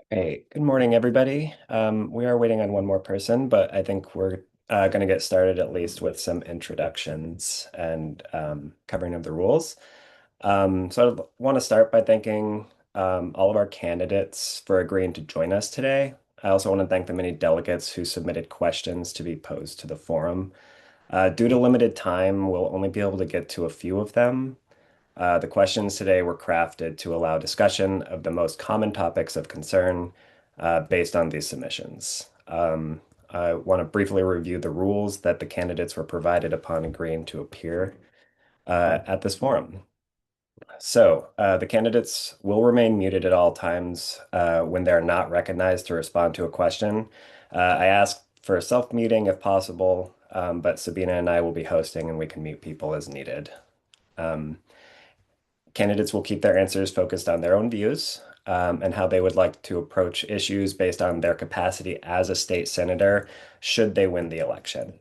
Hey, good morning, everybody. We are waiting on one more person, but I think we're going to get started at least with some introductions and covering of the rules. So I want to start by thanking all of our candidates for agreeing to join us today. I also want to thank the many delegates who submitted questions to be posed to the forum. Due to limited time, we'll only be able to get to a few of them. The questions today were crafted to allow discussion of the most common topics of concern based on these submissions. I want to briefly review the rules that the candidates were provided upon agreeing to appear at this forum. The candidates will remain muted at all times when they're not recognized to respond to a question. I ask for self-muting if possible, but Sabina and I will be hosting and we can mute people as needed. Um, Candidates will keep their answers focused on their own views and how they would like to approach issues based on their capacity as a state senator should they win the election.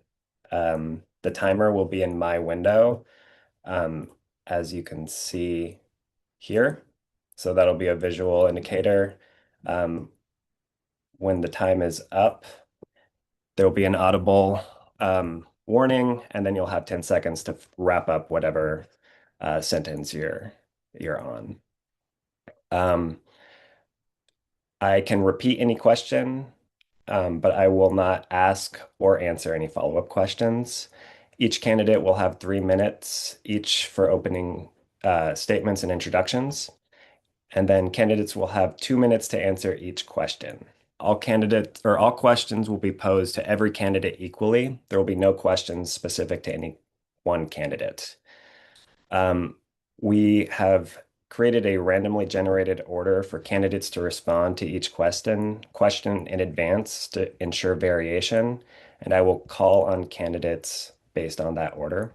The timer will be in my window, um, as you can see here. So that'll be a visual indicator. Um, when the time is up, there will be an audible warning, and then you'll have 10 seconds to wrap up whatever sentence you're on. Um, I can repeat any question, but I will not ask or answer any follow-up questions. Each candidate will have 3 minutes each for opening statements and introductions, and then candidates will have 2 minutes to answer each question. All questions will be posed to every candidate equally. There will be no questions specific to any one candidate. Um, we have created a randomly generated order for candidates to respond to each question in advance to ensure variation, and I will call on candidates based on that order.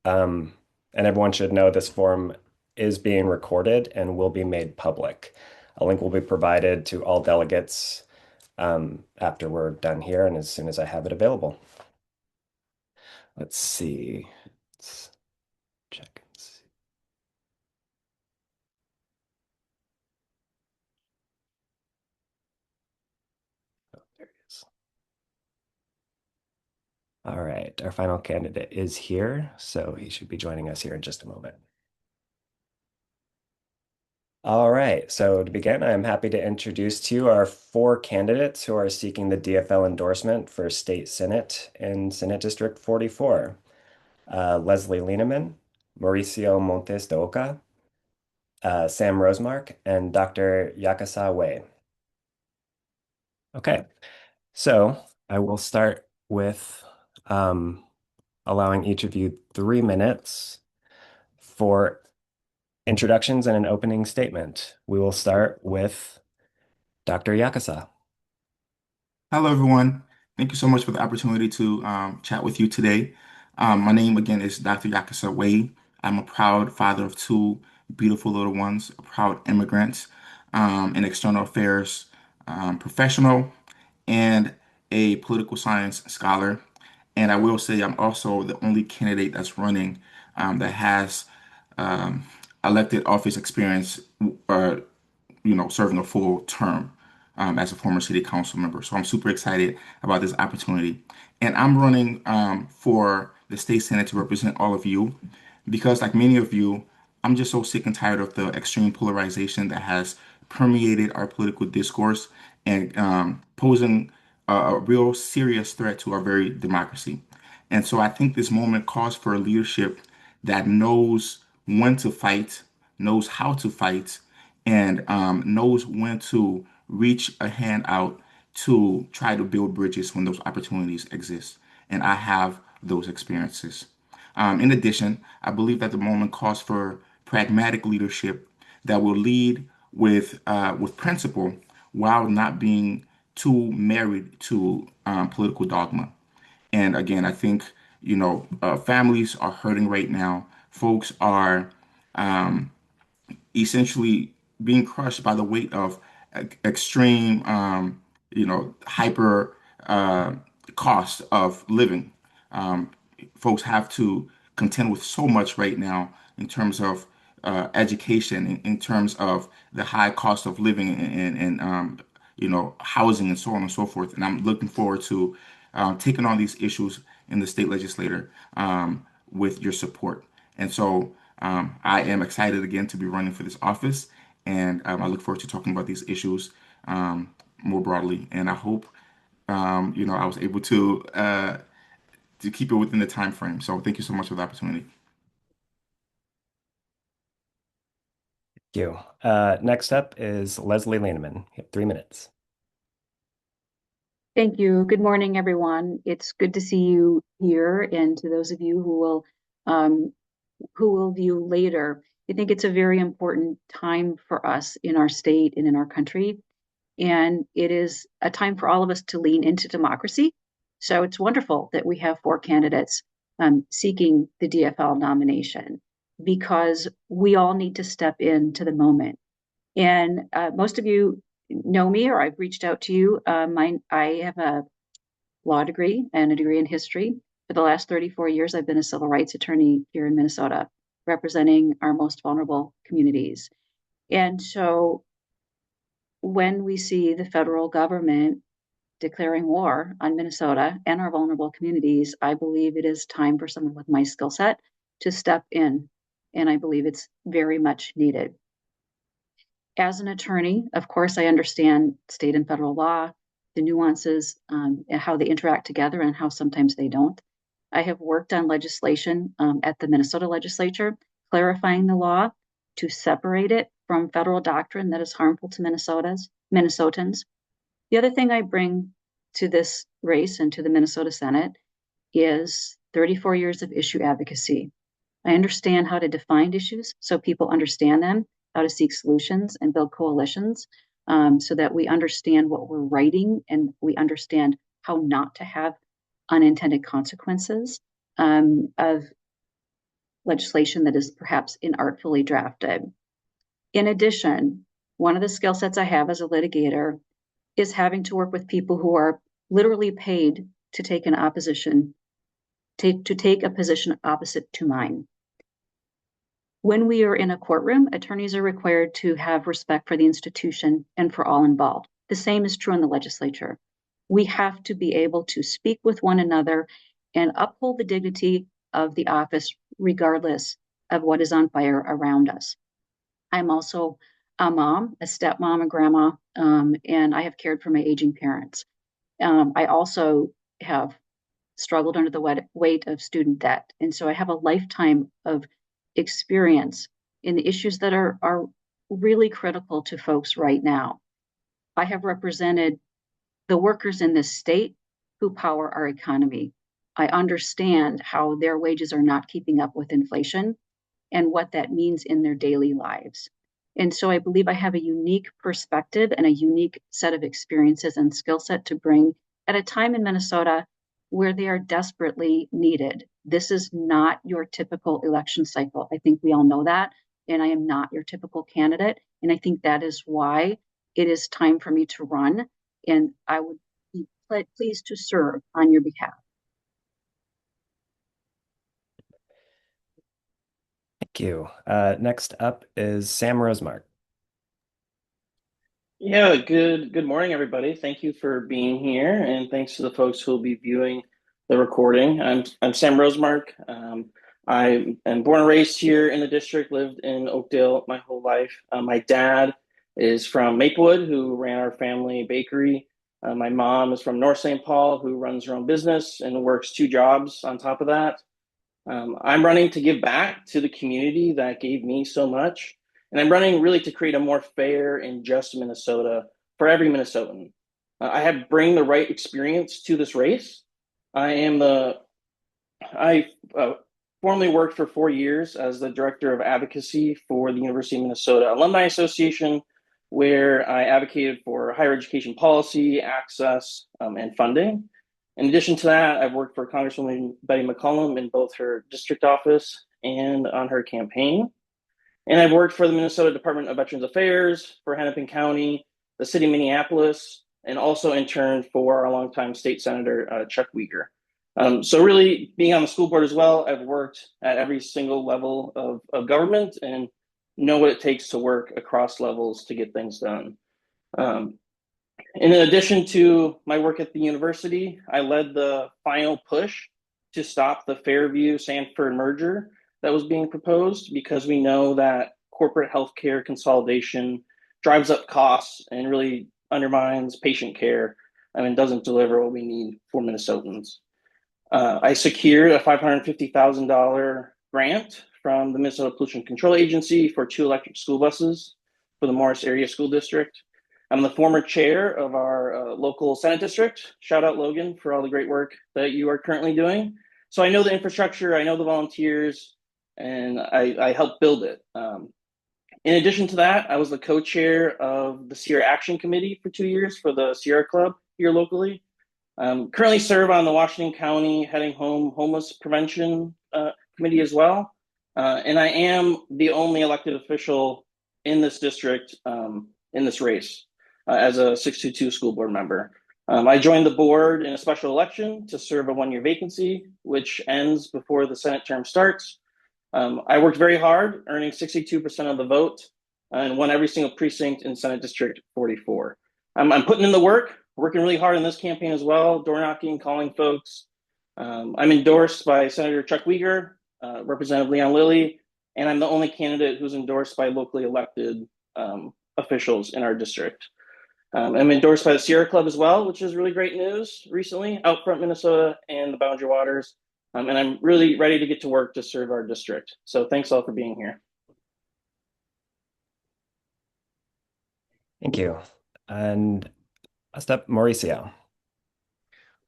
Um, and everyone should know this forum is being recorded and will be made public. A link will be provided to all delegates after we're done here and as soon as I have it available. Let's see. Let's check and see. Oh, there it is. All right, our final candidate is here, so he should be joining us here in just a moment. All right, so to begin, I'm happy to introduce to you our four candidates who are seeking the DFL endorsement for State Senate in Senate District 44. Leslie Lienemann, Mauricio Montes de Oca, Sam Rosemark, and Dr. Yakasah Wehyee. Okay, so I will start with um, allowing each of you 3 minutes for introductions and an opening statement. We will start with Dr. Yakasa. Hello, everyone. Thank you so much for the opportunity to chat with you today. My name again is Dr. Yakasah Wehyee. I'm a proud father of two beautiful little ones, a proud immigrant, an external affairs professional, and a political science scholar. And I will say I'm also the only candidate that's running that has um, elected office experience, uh, serving a full term as a former city council member. So I'm super excited about this opportunity. And I'm running for the state senate to represent all of you because, like many of you, I'm just so sick and tired of the extreme polarization that has permeated our political discourse and posing a real serious threat to our very democracy. And so I think this moment calls for a leadership that knows when to fight, knows how to fight, and knows when to reach a hand out to try to build bridges when those opportunities exist. And I have those experiences. In addition, I believe that the moment calls for pragmatic leadership that will lead with principle while not being too married to political dogma. And again, I think families are hurting right now. Folks are essentially being crushed by the weight of extreme, hyper cost of living. Um, Folks have to contend with so much right now in terms of education in terms of the high cost of living and housing and so on and so forth. And I'm looking forward to taking on these issues in the state legislature with your support. And so I am excited again to be running for this office, and I look forward to talking about these issues more broadly. And I hope I was able to keep it within the time frame. So thank you so much for the opportunity. Thank you. Next up is Leslie Lienemann. You have 3 minutes. Thank you. Good morning, everyone. It's good to see you here, and to those of you um, who will view later. I think it's a very important time for us in our state and in our country, and it is a time for all of us to lean into democracy. So it's wonderful that we have 4 candidates seeking the DFL nomination because we all need to step into the moment. And most of you know me, or I've reached out to you. I have a law degree and a degree in history. For the last 34 years, I've been a civil rights attorney here in Minnesota, representing our most vulnerable communities. And so when we see the federal government declaring war on Minnesota and our vulnerable communities, I believe it is time for someone with my skill set to step in. And I believe it's very much needed. As an attorney, of course, I understand state and federal law, the nuances, and how they interact together and how sometimes they don't. I have worked on legislation at the Minnesota legislature, clarifying the law to separate it from federal doctrine that is harmful to Minnesotans. The other thing I bring to this race and to the Minnesota Senate is 34 years of issue advocacy. I understand how to define issues so people understand them, how to seek solutions and build coalitions, so that we understand what we're writing and we understand how not to have unintended consequences of legislation that is perhaps inartfully drafted. In addition, one of the skill sets I have as a litigator is having to work with people who are literally paid to take an opposition, to take a position opposite to mine. When we are in a courtroom, attorneys are required to have respect for the institution and for all involved. The same is true in the legislature. We have to be able to speak with one another and uphold the dignity of the office, regardless of what is on fire around us. I'm also a mom, a stepmom, a grandma, and I have cared for my aging parents. I also have struggled under the weight of student debt. And so I have a lifetime of experience in the issues that are really critical to folks right now. I have represented the workers in this state who power our economy. I understand how their wages are not keeping up with inflation and what that means in their daily lives. And so I believe I have a unique perspective and a unique set of experiences and skill set to bring at a time in Minnesota where they are desperately needed. This is not your typical election cycle. I think we all know that. And I am not your typical candidate. And I think that is why it is time for me to run. And I would be pleased to serve on your behalf. Thank you. Next up is Sam Rosemark. Yeah, good morning, everybody. Thank you for being here, and thanks to the folks who will be viewing the recording. I'm Sam Rosemark. I am born and raised here in the district, lived in Oakdale my whole life. My dad is from Maplewood, who ran our family bakery. My mom is from North St. Paul, who runs her own business and works 2 jobs on top of that. I'm running to give back to the community that gave me so much. And I'm running really to create a more fair and just Minnesota for every Minnesotan. I have bring the right experience to this race. I formerly worked for 4 years as the director of advocacy for the University of Minnesota Alumni Association, where I advocated for higher education policy, access, and funding. In addition to that, I've worked for Congresswoman Betty McCollum in both her district office and on her campaign. And I've worked for the Minnesota Department of Veterans Affairs, for Hennepin County, the city of Minneapolis, and also interned for our longtime state senator, Chuck Weger. So really being on the school board as well, I've worked at every single level of government and know what it takes to work across levels to get things done. In addition to my work at the university, I led the final push to stop the Fairview-Sanford merger that was being proposed, because we know that corporate healthcare consolidation drives up costs and really undermines patient care. Doesn't deliver what we need for Minnesotans. I secured a $550,000 grant from the Minnesota Pollution Control Agency for 2 electric school buses for the Morris Area School District. I'm the former chair of our local Senate district. Shout out, Logan, for all the great work that you are currently doing. So I know the infrastructure, I know the volunteers, and I helped build it. In addition to that, I was the co-chair of the Sierra Action Committee for 2 years for the Sierra Club here locally. Currently serve on the Washington County Heading Home Homeless Prevention Committee as well. And I am the only elected official in this district in this race as a 622 school board member. I joined the board in a special election to serve a 1-year vacancy, which ends before the Senate term starts. I worked very hard, earning 62% of the vote, and won every single precinct in Senate District 44. I'm putting in the work, working really hard in this campaign as well, door knocking, calling folks. I'm endorsed by Senator Chuck Weger, Representative Leon Lilly, and I'm the only candidate who's endorsed by locally elected officials in our district. I'm endorsed by the Sierra Club as well, which is really great news recently, Outfront Minnesota and the Boundary Waters. And I'm really ready to get to work to serve our district. So thanks all for being here. Thank you. And last up, Mauricio.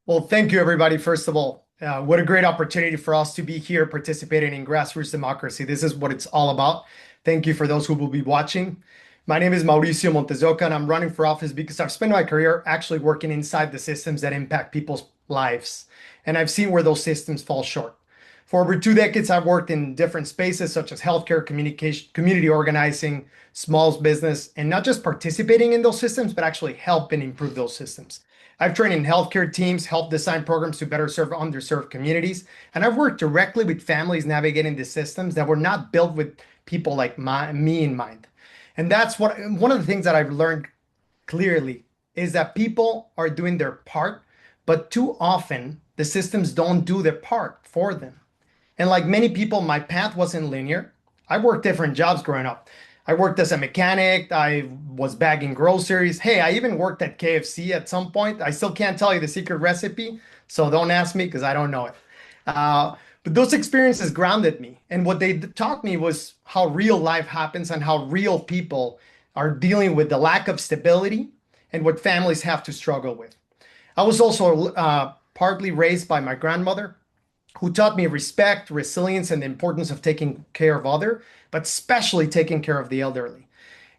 Well, thank you, everybody. First of all, what a great opportunity for us to be here participating in grassroots democracy. This is what it's all about. Thank you for those who will be watching. My name is Mauricio Montes de Oca, and I'm running for office because I've spent my career actually working inside the systems that impact people's lives. And I've seen where those systems fall short. For over 2 decades, I've worked in different spaces such as healthcare, communication, community organizing, small business, and not just participating in those systems, but actually help and improve those systems. I've trained in healthcare teams, helped design programs to better serve underserved communities, and I've worked directly with families navigating the systems that were not built with people like me in mind. And that's one of the things that I've learned clearly is that people are doing their part, but too often the systems don't do their part for them. And like many people, my path wasn't linear. I worked different jobs growing up. I worked as a mechanic. I was bagging groceries. Hey, I even worked at KFC at some point. I still can't tell you the secret recipe, so don't ask me because I don't know it. But those experiences grounded me. And what they taught me was how real life happens and how real people are dealing with the lack of stability and what families have to struggle with. I was also partly raised by my grandmother, who taught me respect, resilience, and the importance of taking care of others, but especially taking care of the elderly.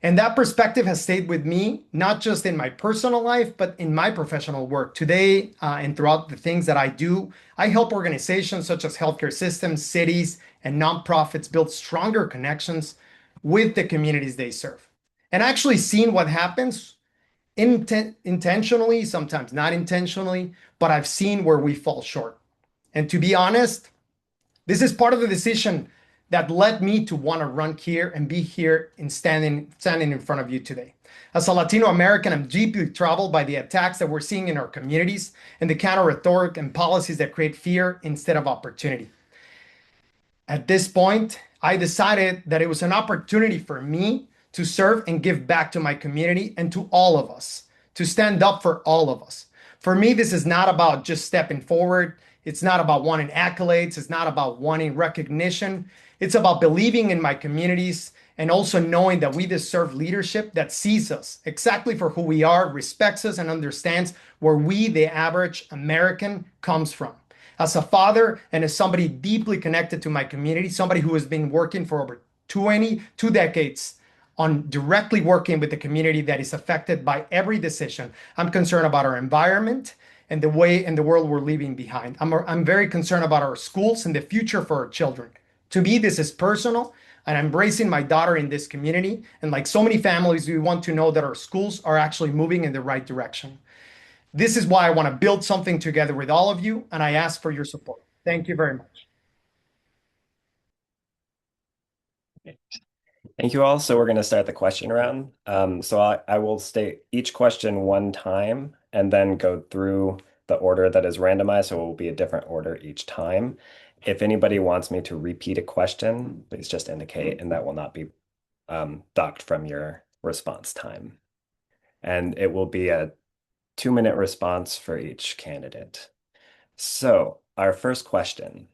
And that perspective has stayed with me, not just in my personal life, but in my professional work. Today, and throughout the things that I do, I help organizations such as healthcare systems, cities, and nonprofits build stronger connections with the communities they serve. And actually seeing what happens intentionally, sometimes not intentionally, but I've seen where we fall short. And to be honest, this is part of the decision that led me to want to run here and be here and standing in front of you today. As a Latino American, I'm deeply troubled by the attacks that we're seeing in our communities and the counter rhetoric and policies that create fear instead of opportunity. At this point, I decided that it was an opportunity for me to serve and give back to my community and to all of us, to stand up for all of us. For me, this is not about just stepping forward. It's not about wanting accolades. It's not about wanting recognition. It's about believing in my communities and also knowing that we deserve leadership that sees us exactly for who we are, respects us, and understands where we, the average American, comes from. As a father and as somebody deeply connected to my community, somebody who has been working for over 22 decades on directly working with the community that is affected by every decision, I'm concerned about our environment and the way and the world we're leaving behind. I'm very concerned about our schools and the future for our children. To me, this is personal, and I'm embracing my daughter in this community. And like so many families, we want to know that our schools are actually moving in the right direction. This is why I want to build something together with all of you, and I ask for your support. Thank you very much. Thank you all. So we're going to start the question round. So I will state each question one time and then go through the order that is randomized. So it will be a different order each time. If anybody wants me to repeat a question, please just indicate, and that will not be docked from your response time. And it will be a 2-minute response for each candidate. So our first question.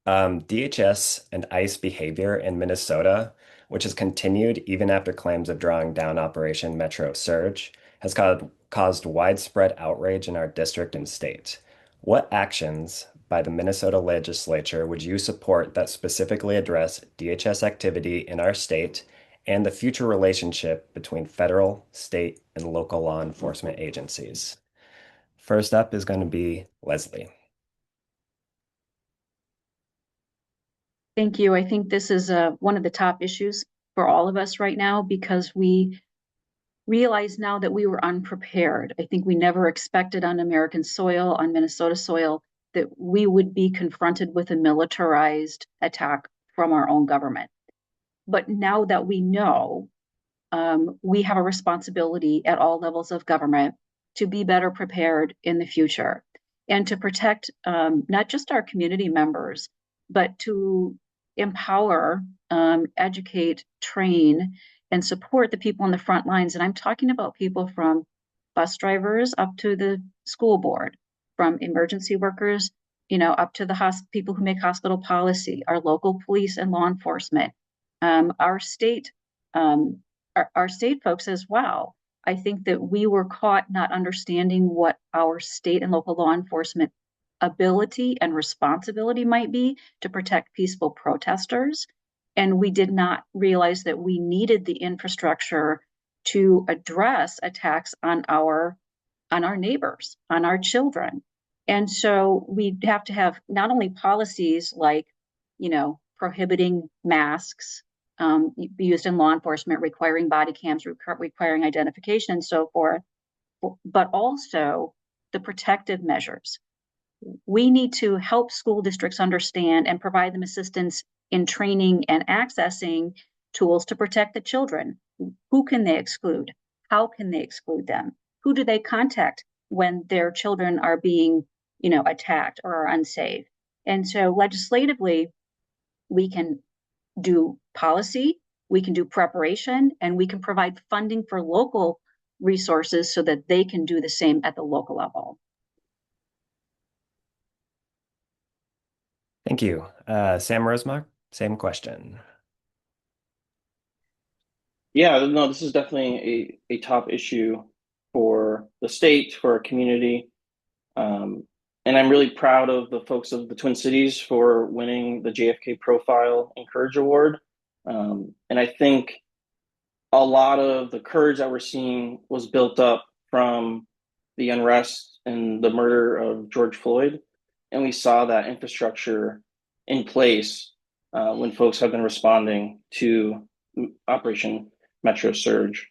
DHS and ICE behavior in Minnesota, which has continued even after claims of drawing down Operation Metro Surge, has caused widespread outrage in our district and state. What actions by the Minnesota legislature would you support that specifically address DHS activity in our state and the future relationship between federal, state, and local law enforcement agencies? First up is going to be Leslie. Thank you. I think this is one of the top issues for all of us right now because we realize now that we were unprepared. I think we never expected on American soil, on Minnesota soil, that we would be confronted with a militarized attack from our own government. But now that we know, we have a responsibility at all levels of government to be better prepared in the future and to protect not just our community members, but to empower, educate, train, and support the people on the front lines. And I'm talking about people from bus drivers up to the school board, from emergency workers, up to the people who make hospital policy, our local police and law enforcement, our state, our state folks as well. I think that we were caught not understanding what our state and local law enforcement ability and responsibility might be to protect peaceful protesters. And we did not realize that we needed the infrastructure to address attacks on our neighbors, on our children. And so we have to have not only policies like, prohibiting masks be used in law enforcement, requiring body cams, requiring identification, and so forth, but also the protective measures. We need to help school districts understand and provide them assistance in training and accessing tools to protect the children. Who can they exclude? How can they exclude them? Who do they contact when their children are being, attacked or are unsafe? And so legislatively, we can do policy, we can do preparation, and we can provide funding for local resources so that they can do the same at the local level. Thank you. Sam Rosemark, same question. Yeah, no, this is definitely a top issue for the state, for our community. And I'm really proud of the folks of the Twin Cities for winning the JFK Profile and Courage Award. And I think a lot of the courage that we're seeing was built up from the unrest and the murder of George Floyd. And we saw that infrastructure in place when folks have been responding to Operation Metro Surge.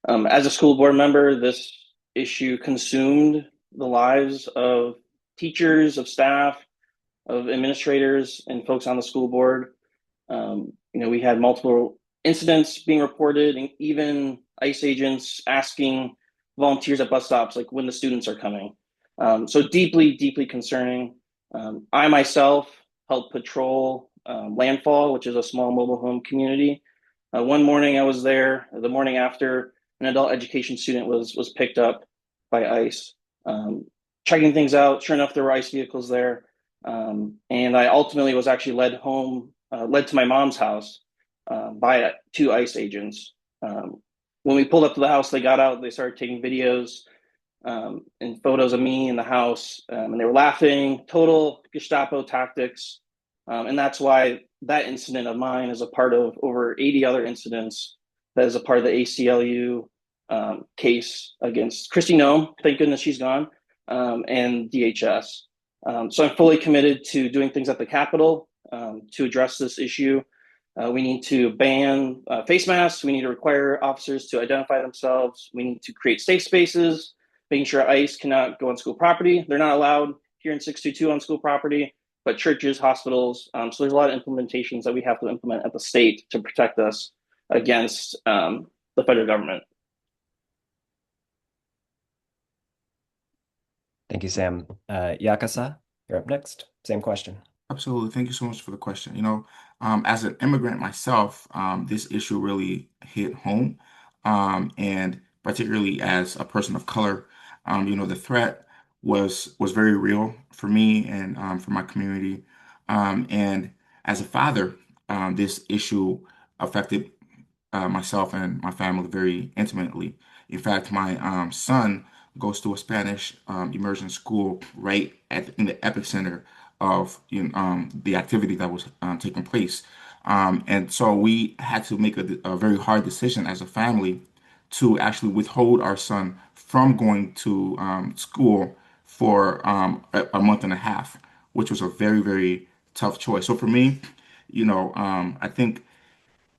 As a school board member, this issue consumed the lives of teachers, of staff, of administrators, and folks on the school board. We had multiple incidents being reported, and even ICE agents asking volunteers at bus stops, like when the students are coming. So deeply, deeply concerning. I myself helped patrol Landfall, which is a small mobile home community. One morning I was there, the morning after an adult education student was picked up by ICE. Checking things out, sure enough, there were ICE vehicles there. And I ultimately was actually led to my mom's house by two ICE agents. When we pulled up to the house, they got out, they started taking videos and photos of me in the house, and they were laughing, total Gestapo tactics. And that's why that incident of mine is a part of over 80 other incidents that is a part of the ACLU case against Kristi Noem, thank goodness she's gone, and DHS. So I'm fully committed to doing things at the Capitol to address this issue. We need to ban face masks. We need to require officers to identify themselves. We need to create safe spaces, making sure ICE cannot go on school property. They're not allowed here in 622 on school property. but churches, hospitals. So there's a lot of implementations that we have to implement at the state to protect us against the federal government. Thank you, Sam. Yakasah, you're up next. Same question. Absolutely. Thank you so much for the question. As an immigrant myself, this issue really hit home. And particularly as a person of color, the threat was very real for me and for my community. And as a father, this issue affected myself and my family very intimately. In fact, my son goes to a Spanish immersion school right in the epicenter of the activity that was taking place. And so we had to make a very hard decision as a family to actually withhold our son from going to school for a month and a half, which was a very, very tough choice. So for me, I think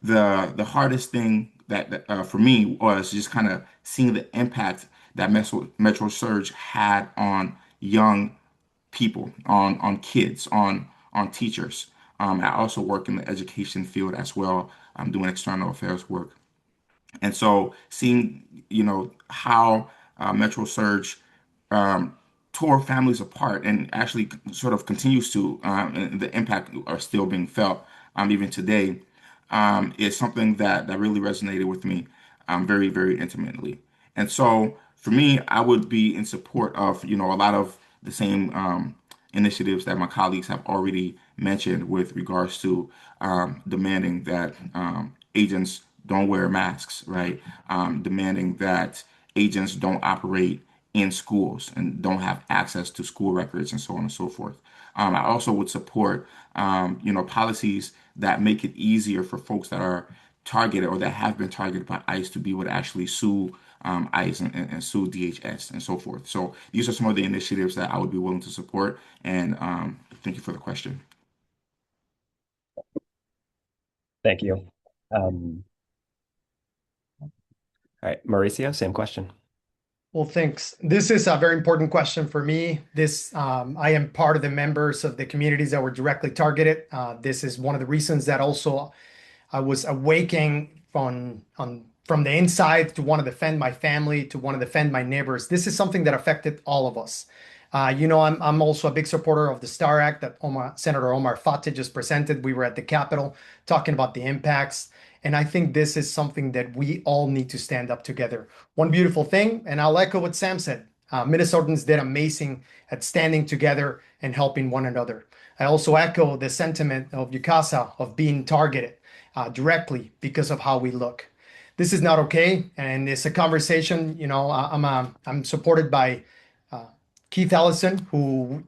the hardest thing that for me was just kind of seeing the impact that Metro Surge had on young people, on kids, on teachers. I also work in the education field as well. I'm doing external affairs work. And so seeing, how Metro Surge um, tore families apart and actually sort of continues to, and the impact are still being felt even today, is something that really resonated with me very, very intimately. And so for me, I would be in support of, a lot of the same initiatives that my colleagues have already mentioned with regards to demanding that agents don't wear masks, right? Demanding that agents don't operate in schools and don't have access to school records and so on and so forth. I also would support, policies that make it easier for folks that are targeted or that have been targeted by ICE to be able to actually sue ICE and sue DHS and so forth. So these are some of the initiatives that I would be willing to support. And thank you for the question. Thank you. All right, Mauricio, same question. Well, thanks. This is a very important question for me. I am part of the members of the communities that were directly targeted. This is one of the reasons that also I was awaking from the inside to want to defend my family, to want to defend my neighbors. This is something that affected all of us. I'm also a big supporter of the STAR Act that Senator Omar Fateh just presented. We were at the Capitol talking about the impacts. And I think this is something that we all need to stand up together. One beautiful thing, and I'll echo what Sam said. Minnesotans did amazing at standing together and helping one another. I also echo the sentiment of Yakasah of being targeted directly because of how we look. This is not okay, and it's a conversation. I'm supported by Keith Ellison,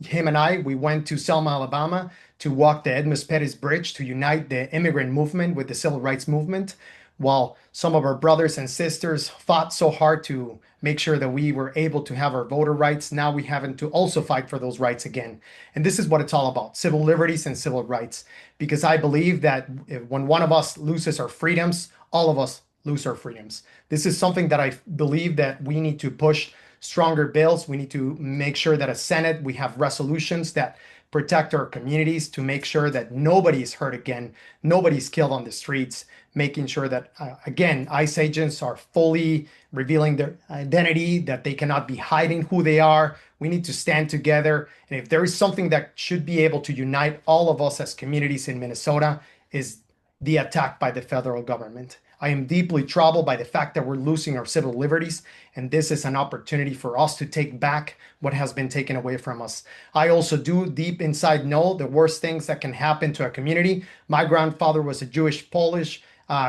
him and I, we went to Selma, Alabama to walk the Edmus Pettis Bridge to unite the immigrant movement with the civil rights movement, while some of our brothers and sisters fought so hard to make sure that we were able to have our voter rights. Now we having to also fight for those rights again. And this is what it's all about, civil liberties and civil rights. Because I believe that when one of us loses our freedoms, all of us lose our freedoms. This is something that I believe that we need to push stronger bills. We need to make sure that as Senate, we have resolutions that protect our communities to make sure that nobody's hurt again, nobody's killed on the streets, making sure that, again, ICE agents are fully revealing their identity, that they cannot be hiding who they are. We need to stand together. And if there is something that should be able to unite all of us as communities in Minnesota, is the attack by the federal government. I am deeply troubled by the fact that we're losing our civil liberties, and this is an opportunity for us to take back what has been taken away from us. I also do deep inside know the worst things that can happen to a community. My grandfather was a Jewish Polish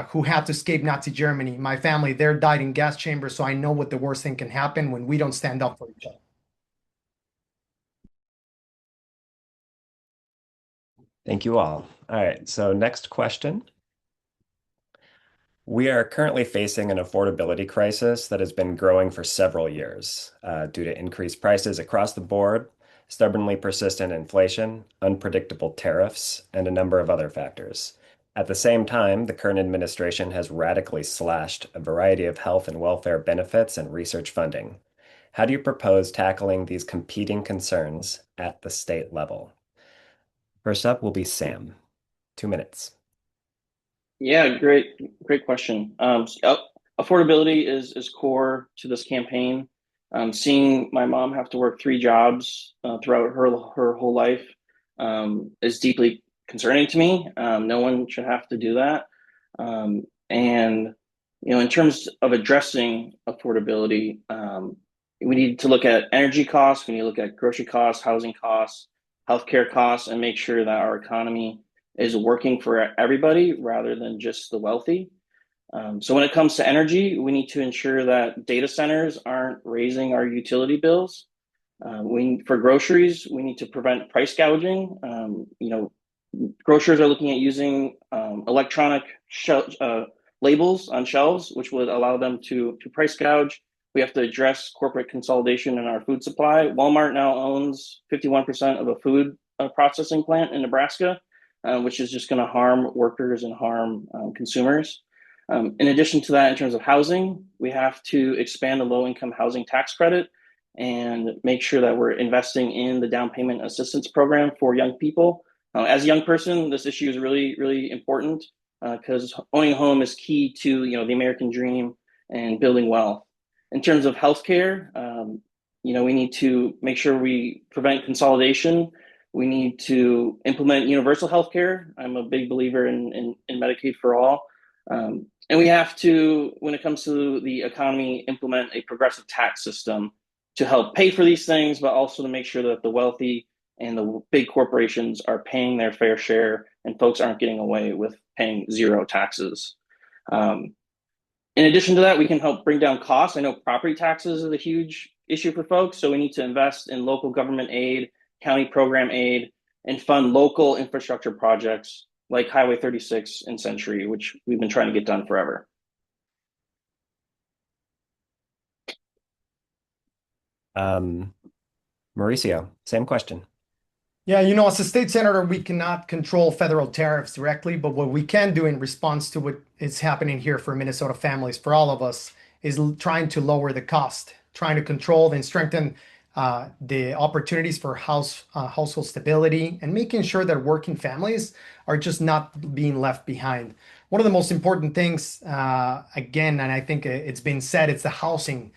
who had to escape Nazi Germany. My family there died in gas chambers, so I know what the worst thing can happen when we don't stand up for each other. Thank you all. All right, so next question. We are currently facing an affordability crisis that has been growing for several years due to increased prices across the board, stubbornly persistent inflation, unpredictable tariffs, and a number of other factors. At the same time, the current administration has radically slashed a variety of health and welfare benefits and research funding. How do you propose tackling these competing concerns at the state level? First up will be Sam. 2 minutes. Yeah, great question. Affordability is core to this campaign. Seeing my mom have to work 3 jobs throughout her whole life is deeply concerning to me. No one should have to do that. And in terms of addressing affordability, we need to look at energy costs. We need to look at grocery costs, housing costs, healthcare costs, and make sure that our economy is working for everybody rather than just the wealthy. So when it comes to energy, we need to ensure that data centers aren't raising our utility bills. For groceries, we need to prevent price gouging. Grocers are looking at using electronic labels on shelves, which would allow them to price gouge. We have to address corporate consolidation in our food supply. Walmart now owns 51% of a food processing plant in Nebraska, which is just going to harm workers and harm consumers. In addition to that, in terms of housing, we have to expand the low-income housing tax credit and make sure that we're investing in the down payment assistance program for young people. As a young person, this issue is really, really important because owning a home is key to the American dream and building wealth. In terms of healthcare, we need to make sure we prevent consolidation. We need to implement universal healthcare. I'm a big believer in Medicaid for all. And we have to, when it comes to the economy, implement a progressive tax system to help pay for these things, but also to make sure that the wealthy and the big corporations are paying their fair share and folks aren't getting away with paying zero taxes. In addition to that, we can help bring down costs. I know property taxes is a huge issue for folks, so we need to invest in local government aid, county program aid, and fund local infrastructure projects like Highway 36 in Century, which we've been trying to get done forever. Mauricio, same question. Yeah, as a state senator, we cannot control federal tariffs directly, but what we can do in response to what is happening here for Minnesota families, for all of us, is trying to lower the cost, trying to control and strengthen the opportunities for household stability, and making sure that working families are just not being left behind. One of the most important things, again, and I think it's been said, it's the housing.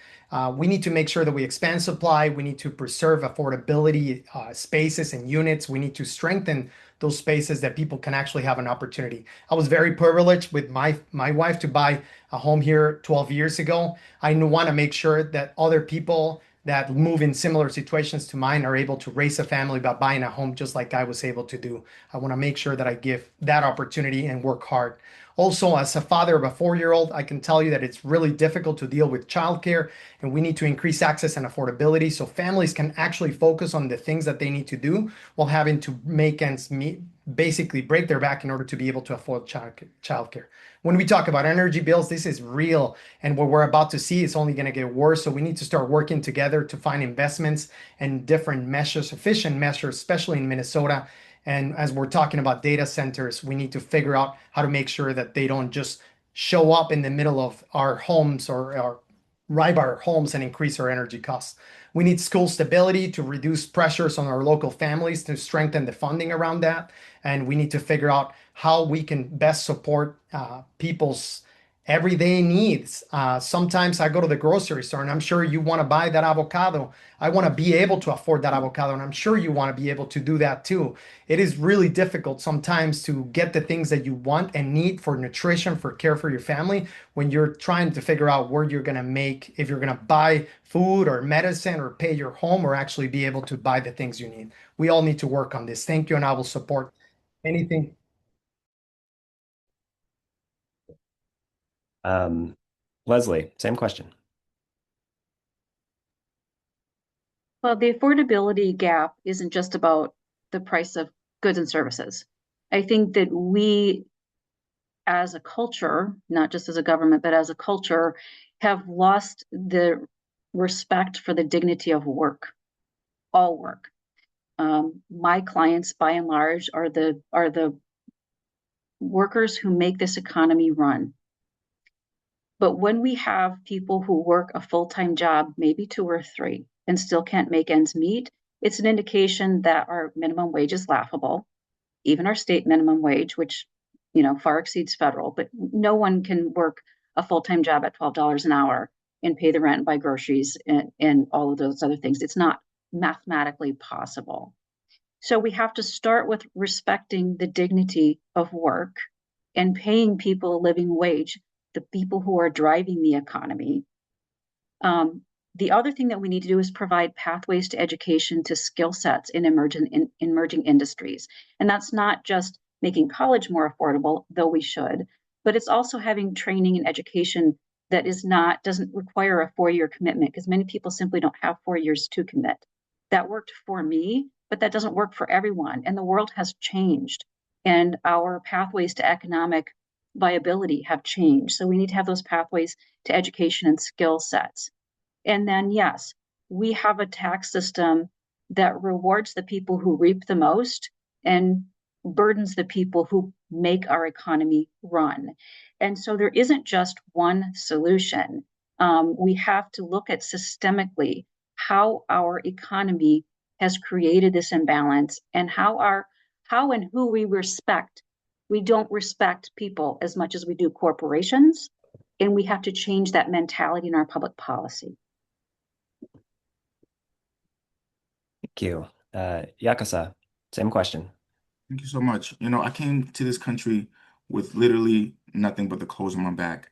We need to make sure that we expand supply. We need to preserve affordability spaces and units. We need to strengthen those spaces that people can actually have an opportunity. I was very privileged with my wife to buy a home here 12 years ago. I want to make sure that other people that move in similar situations to mine are able to raise a family by buying a home just like I was able to do. I want to make sure that I give that opportunity and work hard. Also, as a father of a 4-year-old, I can tell you that it's really difficult to deal with childcare, and we need to increase access and affordability so families can actually focus on the things that they need to do while having to make ends meet, basically break their back in order to be able to afford childcare. When we talk about energy bills, this is real, and what we're about to see is only going to get worse. So we need to start working together to find investments and different measures, efficient measures, especially in Minnesota. And as we're talking about data centers, we need to figure out how to make sure that they don't just show up in the middle of our homes or rival our homes and increase our energy costs. We need school stability to reduce pressures on our local families to strengthen the funding around that. And we need to figure out how we can best support people's everyday needs. Sometimes I go to the grocery store and I'm sure you want to buy that avocado. I want to be able to afford that avocado, and I'm sure you want to be able to do that too. It is really difficult sometimes to get the things that you want and need for nutrition, for care for your family, when you're trying to figure out where you're going to make, if you're going to buy food or medicine or pay your home or actually be able to buy the things you need. We all need to work on this. Thank you, and I will support anything. Leslie, same question. Well, the affordability gap isn't just about the price of goods and services. I think that we, as a culture, not just as a government, but as a culture, have lost the respect for the dignity of work, all work. My clients, by and large, are the workers who make this economy run. But when we have people who work a full-time job, maybe 2 or 3, and still can't make ends meet, it's an indication that our minimum wage is laughable, even our state minimum wage, which, far exceeds federal, but no one can work a full-time job at $12 an hour and pay the rent, buy groceries, and all of those other things. It's not mathematically possible. So we have to start with respecting the dignity of work and paying people a living wage, the people who are driving the economy. The other thing that we need to do is provide pathways to education, to skill sets in emerging industries. And that's not just making college more affordable, though we should, but it's also having training and education that doesn't require a 4-year commitment, because many people simply don't have 4 years to commit. That worked for me, but that doesn't work for everyone. And the world has changed, and our pathways to economic viability have changed. So we need to have those pathways to education and skill sets. And then, yes, we have a tax system that rewards the people who reap the most and burdens the people who make our economy run. And so there isn't just one solution. We have to look at systemically how our economy has created this imbalance, and how and who we respect. We don't respect people as much as we do corporations, and we have to change that mentality in our public policy. Thank you. Yakasah, same question. Thank you so much. I came to this country with literally nothing but the clothes on my back.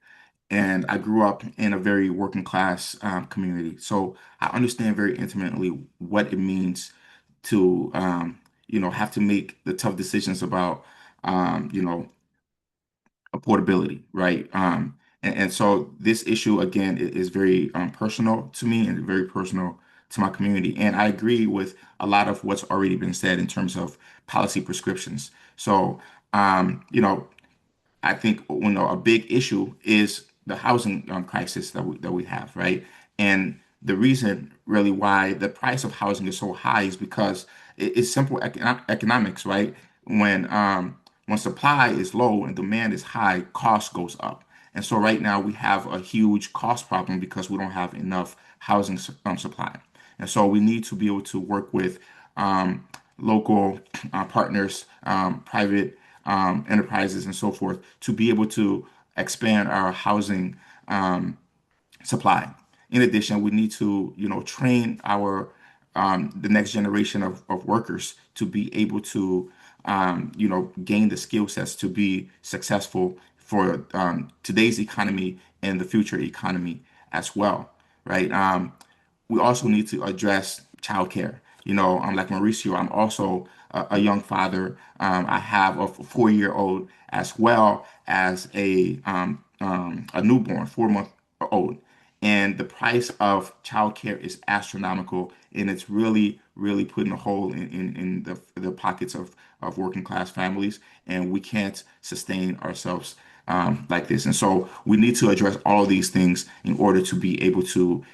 And I grew up in a very working class community. So I understand very intimately what it means to, have to make the tough decisions about, affordability, right? And so this issue, again, is very personal to me and very personal to my community. And I agree with a lot of what's already been said in terms of policy prescriptions. So, I think a big issue is the housing crisis that we have, right? And the reason really why the price of housing is so high is because it's simple economics, right? When supply is low and demand is high, cost goes up. And so right now we have a huge cost problem because we don't have enough housing supply. And so we need to be able to work with local partners, private enterprises, and so forth to be able to expand our housing supply. In addition, we need to, train the next generation of workers to be able to, gain the skill sets to be successful for today's economy and the future economy as well, right? We also need to address childcare. I'm like Mauricio, I'm also a young father. I have a 4-year-old as well as a newborn, 4-month old. And the price of childcare is astronomical, and it's really, really putting a hole in the pockets of working class families. And we can't sustain ourselves like this. And so we need to address all of these things in order to be able to,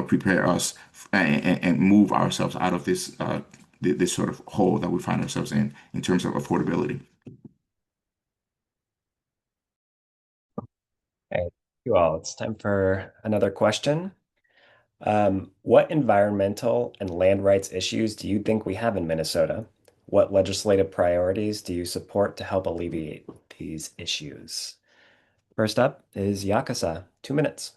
prepare us and move ourselves out of this sort of hole that we find ourselves in terms of affordability. Okay, thank you all. It's time for another question. What environmental and land rights issues do you think we have in Minnesota? What legislative priorities do you support to help alleviate these issues? First up is Yakasah, 2 minutes.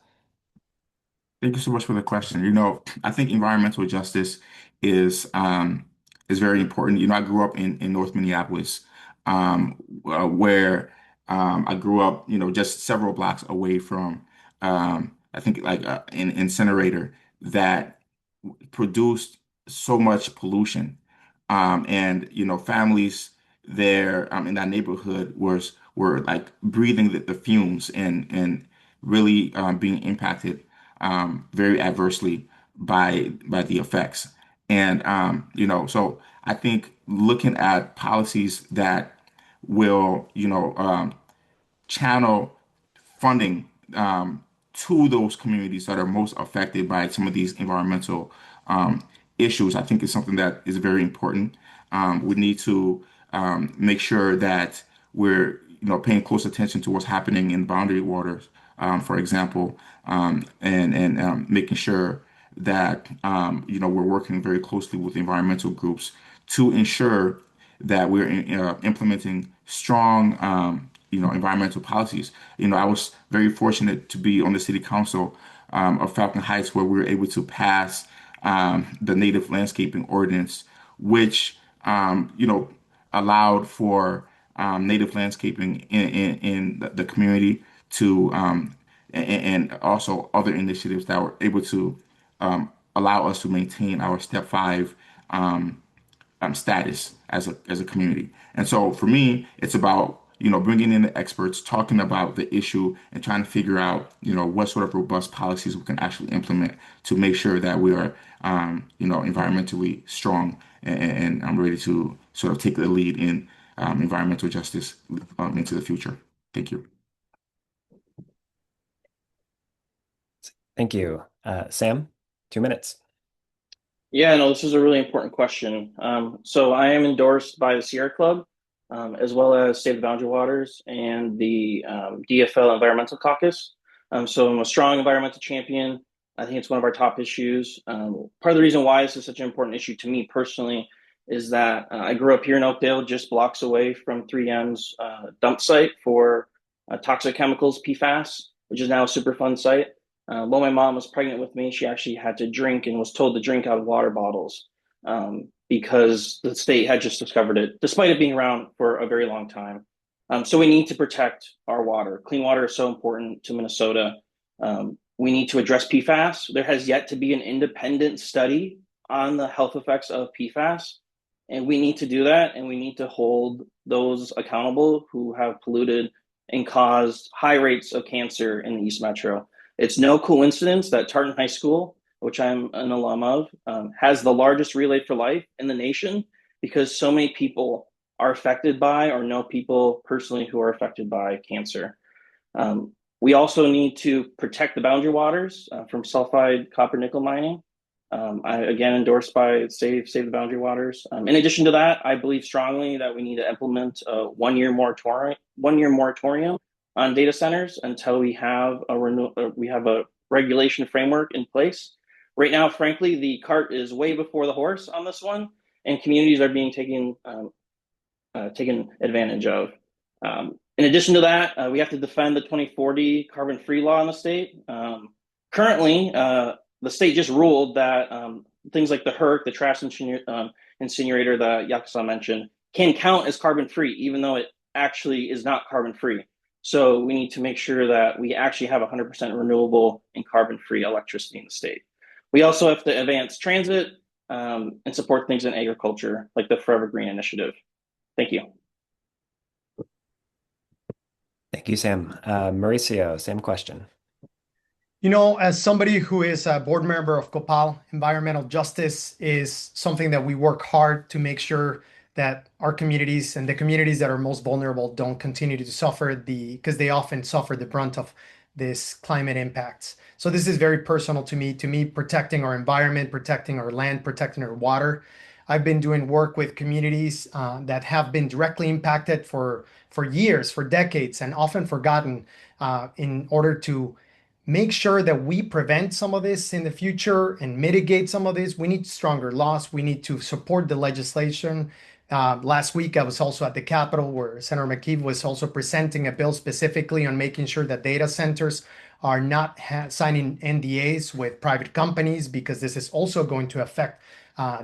Thank you so much for the question. I think environmental justice is um, is very important. I grew up in North Minneapolis, where I grew up, just several blocks away from, I think, like an incinerator that produced so much pollution. And families there in that neighborhood were like breathing the fumes and really being impacted very adversely by the effects. And so I think looking at policies that will channel funding to those communities that are most affected by some of these environmental issues, I think is something that is very important. We need to make sure that we're, paying close attention to what's happening in boundary waters, for example, and making sure that we're working very closely with environmental groups to ensure that we're implementing strong, environmental policies. I was very fortunate to be on the city council of Falcon Heights, where we were able to pass the native landscaping ordinance, which allowed for native landscaping in the community to and also other initiatives that were able to allow us to maintain our step five status as a community. And so for me, it's about bringing in the experts, talking about the issue, and trying to figure out what sort of robust policies we can actually implement to make sure that we are environmentally strong, and I'm ready to sort of take the lead in environmental justice into the future. Thank you. Thank you. Sam, 2 minutes. Yeah, no, this is a really important question. So I am endorsed by the Sierra Club, as well as Save the Boundary Waters and the DFL Environmental Caucus. So I'm a strong environmental champion. I think it's one of our top issues. Part of the reason why this is such an important issue to me personally is that I grew up here in Oakdale, just blocks away from 3M's dump site for toxic chemicals, PFAS, which is now a Superfund site. While my mom was pregnant with me, she actually had to drink and was told to drink out of water bottles because the state had just discovered it, despite it being around for a very long time. So we need to protect our water. Clean water is so important to Minnesota. We need to address PFAS. There has yet to be an independent study on the health effects of PFAS. And we need to do that. And we need to hold those accountable who have polluted and caused high rates of cancer in the East Metro. It's no coincidence that Tartan High School, which I'm an alum of, has the largest Relay for Life in the nation because so many people are affected by or know people personally who are affected by cancer. We also need to protect the boundary waters from sulfide copper nickel mining. I again endorsed by Save the Boundary Waters. In addition to that, I believe strongly that we need to implement a one-year moratorium on data centers until we have a regulation framework in place. Right now, frankly, the cart is way before the horse on this one, and communities are being taken advantage of. In addition to that, we have to defend the 2040 carbon-free law in the state. Currently, the state just ruled that things like the HERC, the trash incinerator that Yakasah mentioned, can count as carbon-free, even though it actually is not carbon-free. So we need to make sure that we actually have 100% renewable and carbon-free electricity in the state. We also have to advance transit and support things in agriculture, like the Forever Green Initiative. Thank you. Thank you, Sam. Mauricio, same question. As somebody who is a board member of COPAL, environmental justice is something that we work hard to make sure that our communities and the communities that are most vulnerable don't continue to suffer because they often suffer the brunt of this climate impacts. So this is very personal to me. To me, protecting our environment, protecting our land, protecting our water. I've been doing work with communities that have been directly impacted for years, for decades, and often forgotten in order to make sure that we prevent some of this in the future and mitigate some of this. We need stronger laws. We need to support the legislation. Last week, I was also at the Capitol where Senator McKee was also presenting a bill specifically on making sure that data centers are not signing NDAs with private companies because this is also going to affect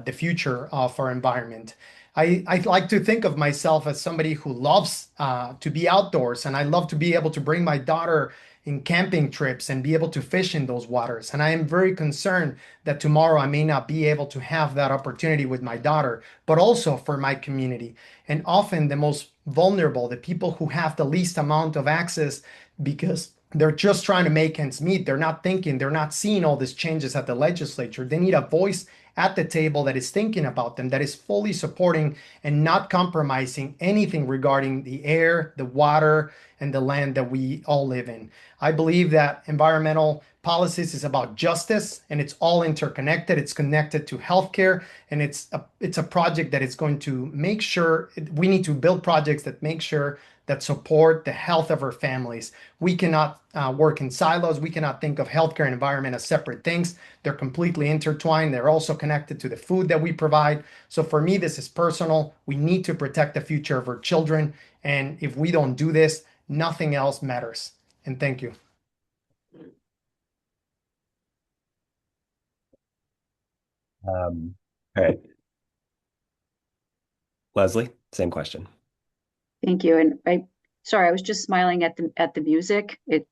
the future of our environment. I like to think of myself as somebody who loves to be outdoors, and I love to be able to bring my daughter in camping trips and be able to fish in those waters. And I am very concerned that tomorrow I may not be able to have that opportunity with my daughter, but also for my community. And often the most vulnerable, the people who have the least amount of access because they're just trying to make ends meet. They're not thinking, they're not seeing all these changes at the legislature. They need a voice at the table that is thinking about them, that is fully supporting and not compromising anything regarding the air, the water, and the land that we all live in. I believe that environmental policies is about justice, and it's all interconnected. It's connected to healthcare, and it's a project that is going to make sure we need to build projects that make sure that support the health of our families. We cannot work in silos. We cannot think of healthcare and environment as separate things. They're completely intertwined. They're also connected to the food that we provide. So for me, this is personal. We need to protect the future of our children. And if we don't do this, nothing else matters. And thank you. All right. Leslie, same question. Thank you. And sorry, I was just smiling at the music. It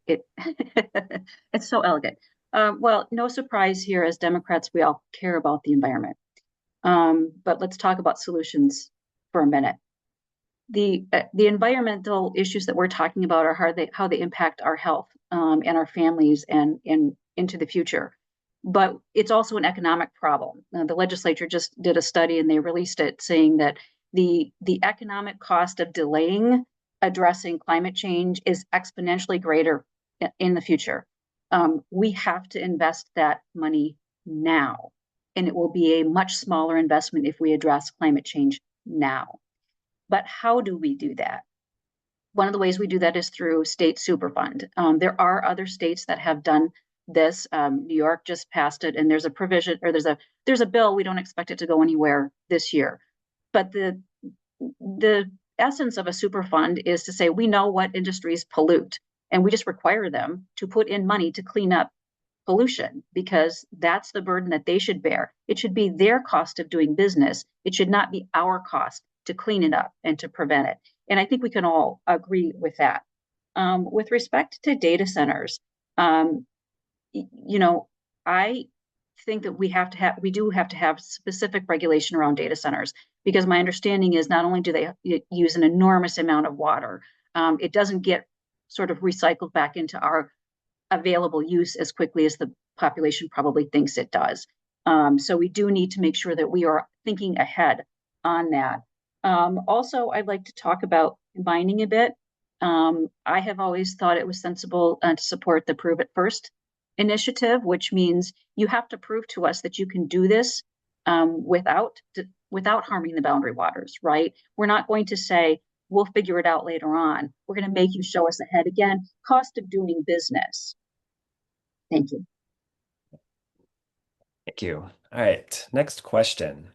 it's so elegant. Well, no surprise here. As Democrats, we all care about the environment. But let's talk about solutions for a minute. The environmental issues that we're talking about are how they impact our health and our families and into the future. But it's also an economic problem. The legislature just did a study and they released it saying that the economic cost of delaying addressing climate change is exponentially greater in the future. We have to invest that money now, and it will be a much smaller investment if we address climate change now. But how do we do that? One of the ways we do that is through state superfund. There are other states that have done this. New York just passed it, and there's a provision, or there's a bill. We don't expect it to go anywhere this year. But the essence of a superfund is to say we know what industries pollute, and we just require them to put in money to clean up pollution because that's the burden that they should bear. It should be their cost of doing business. It should not be our cost to clean it up and to prevent it. And I think we can all agree with that. With respect to data centers, I think that we do have to have specific regulation around data centers because my understanding is not only do they use an enormous amount of water, it doesn't get sort of recycled back into our available use as quickly as the population probably thinks it does. So we do need to make sure that we are thinking ahead on that. Also, I'd like to talk about combining a bit. I have always thought it was sensible to support the Prove It First initiative, which means you have to prove to us that you can do this without harming the boundary waters, right? We're not going to say, we'll figure it out later on. We're going to make you show us ahead. Again, cost of doing business. Thank you. Thank you. All right, next question.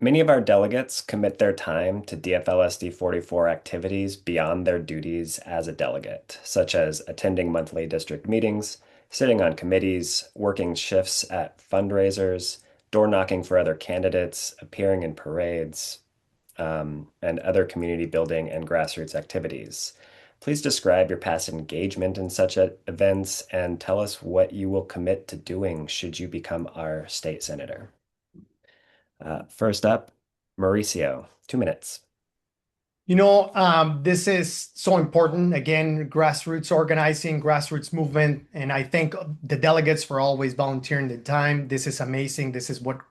Many of our delegates commit their time to DFL SD44 activities beyond their duties as a delegate, such as attending monthly district meetings, sitting on committees, working shifts at fundraisers, door knocking for other candidates, appearing in parades, and other community building and grassroots activities. Please describe your past engagement in such events and tell us what you will commit to doing should you become our state senator. First up, Mauricio, 2 minutes. This is so important. Again, grassroots organizing, grassroots movement, and I thank the delegates for always volunteering their time. This is amazing. This is what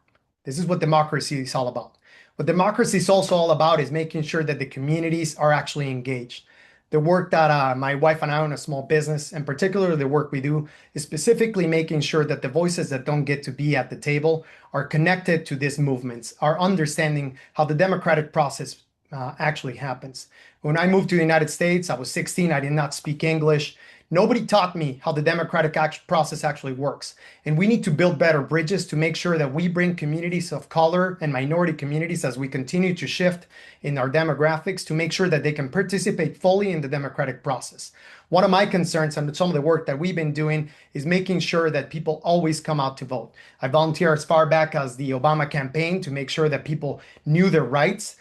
democracy is all about. What democracy is also all about is making sure that the communities are actually engaged. The work that my wife and I own a small business, and particularly the work we do, is specifically making sure that the voices that don't get to be at the table are connected to these movements, are understanding how the democratic process actually happens. When I moved to the United States, I was 16. I did not speak English. Nobody taught me how the democratic process actually works. And we need to build better bridges to make sure that we bring communities of color and minority communities as we continue to shift in our demographics to make sure that they can participate fully in the democratic process. One of my concerns and some of the work that we've been doing is making sure that people always come out to vote. I volunteer as far back as the Obama campaign to make sure that people knew their rights.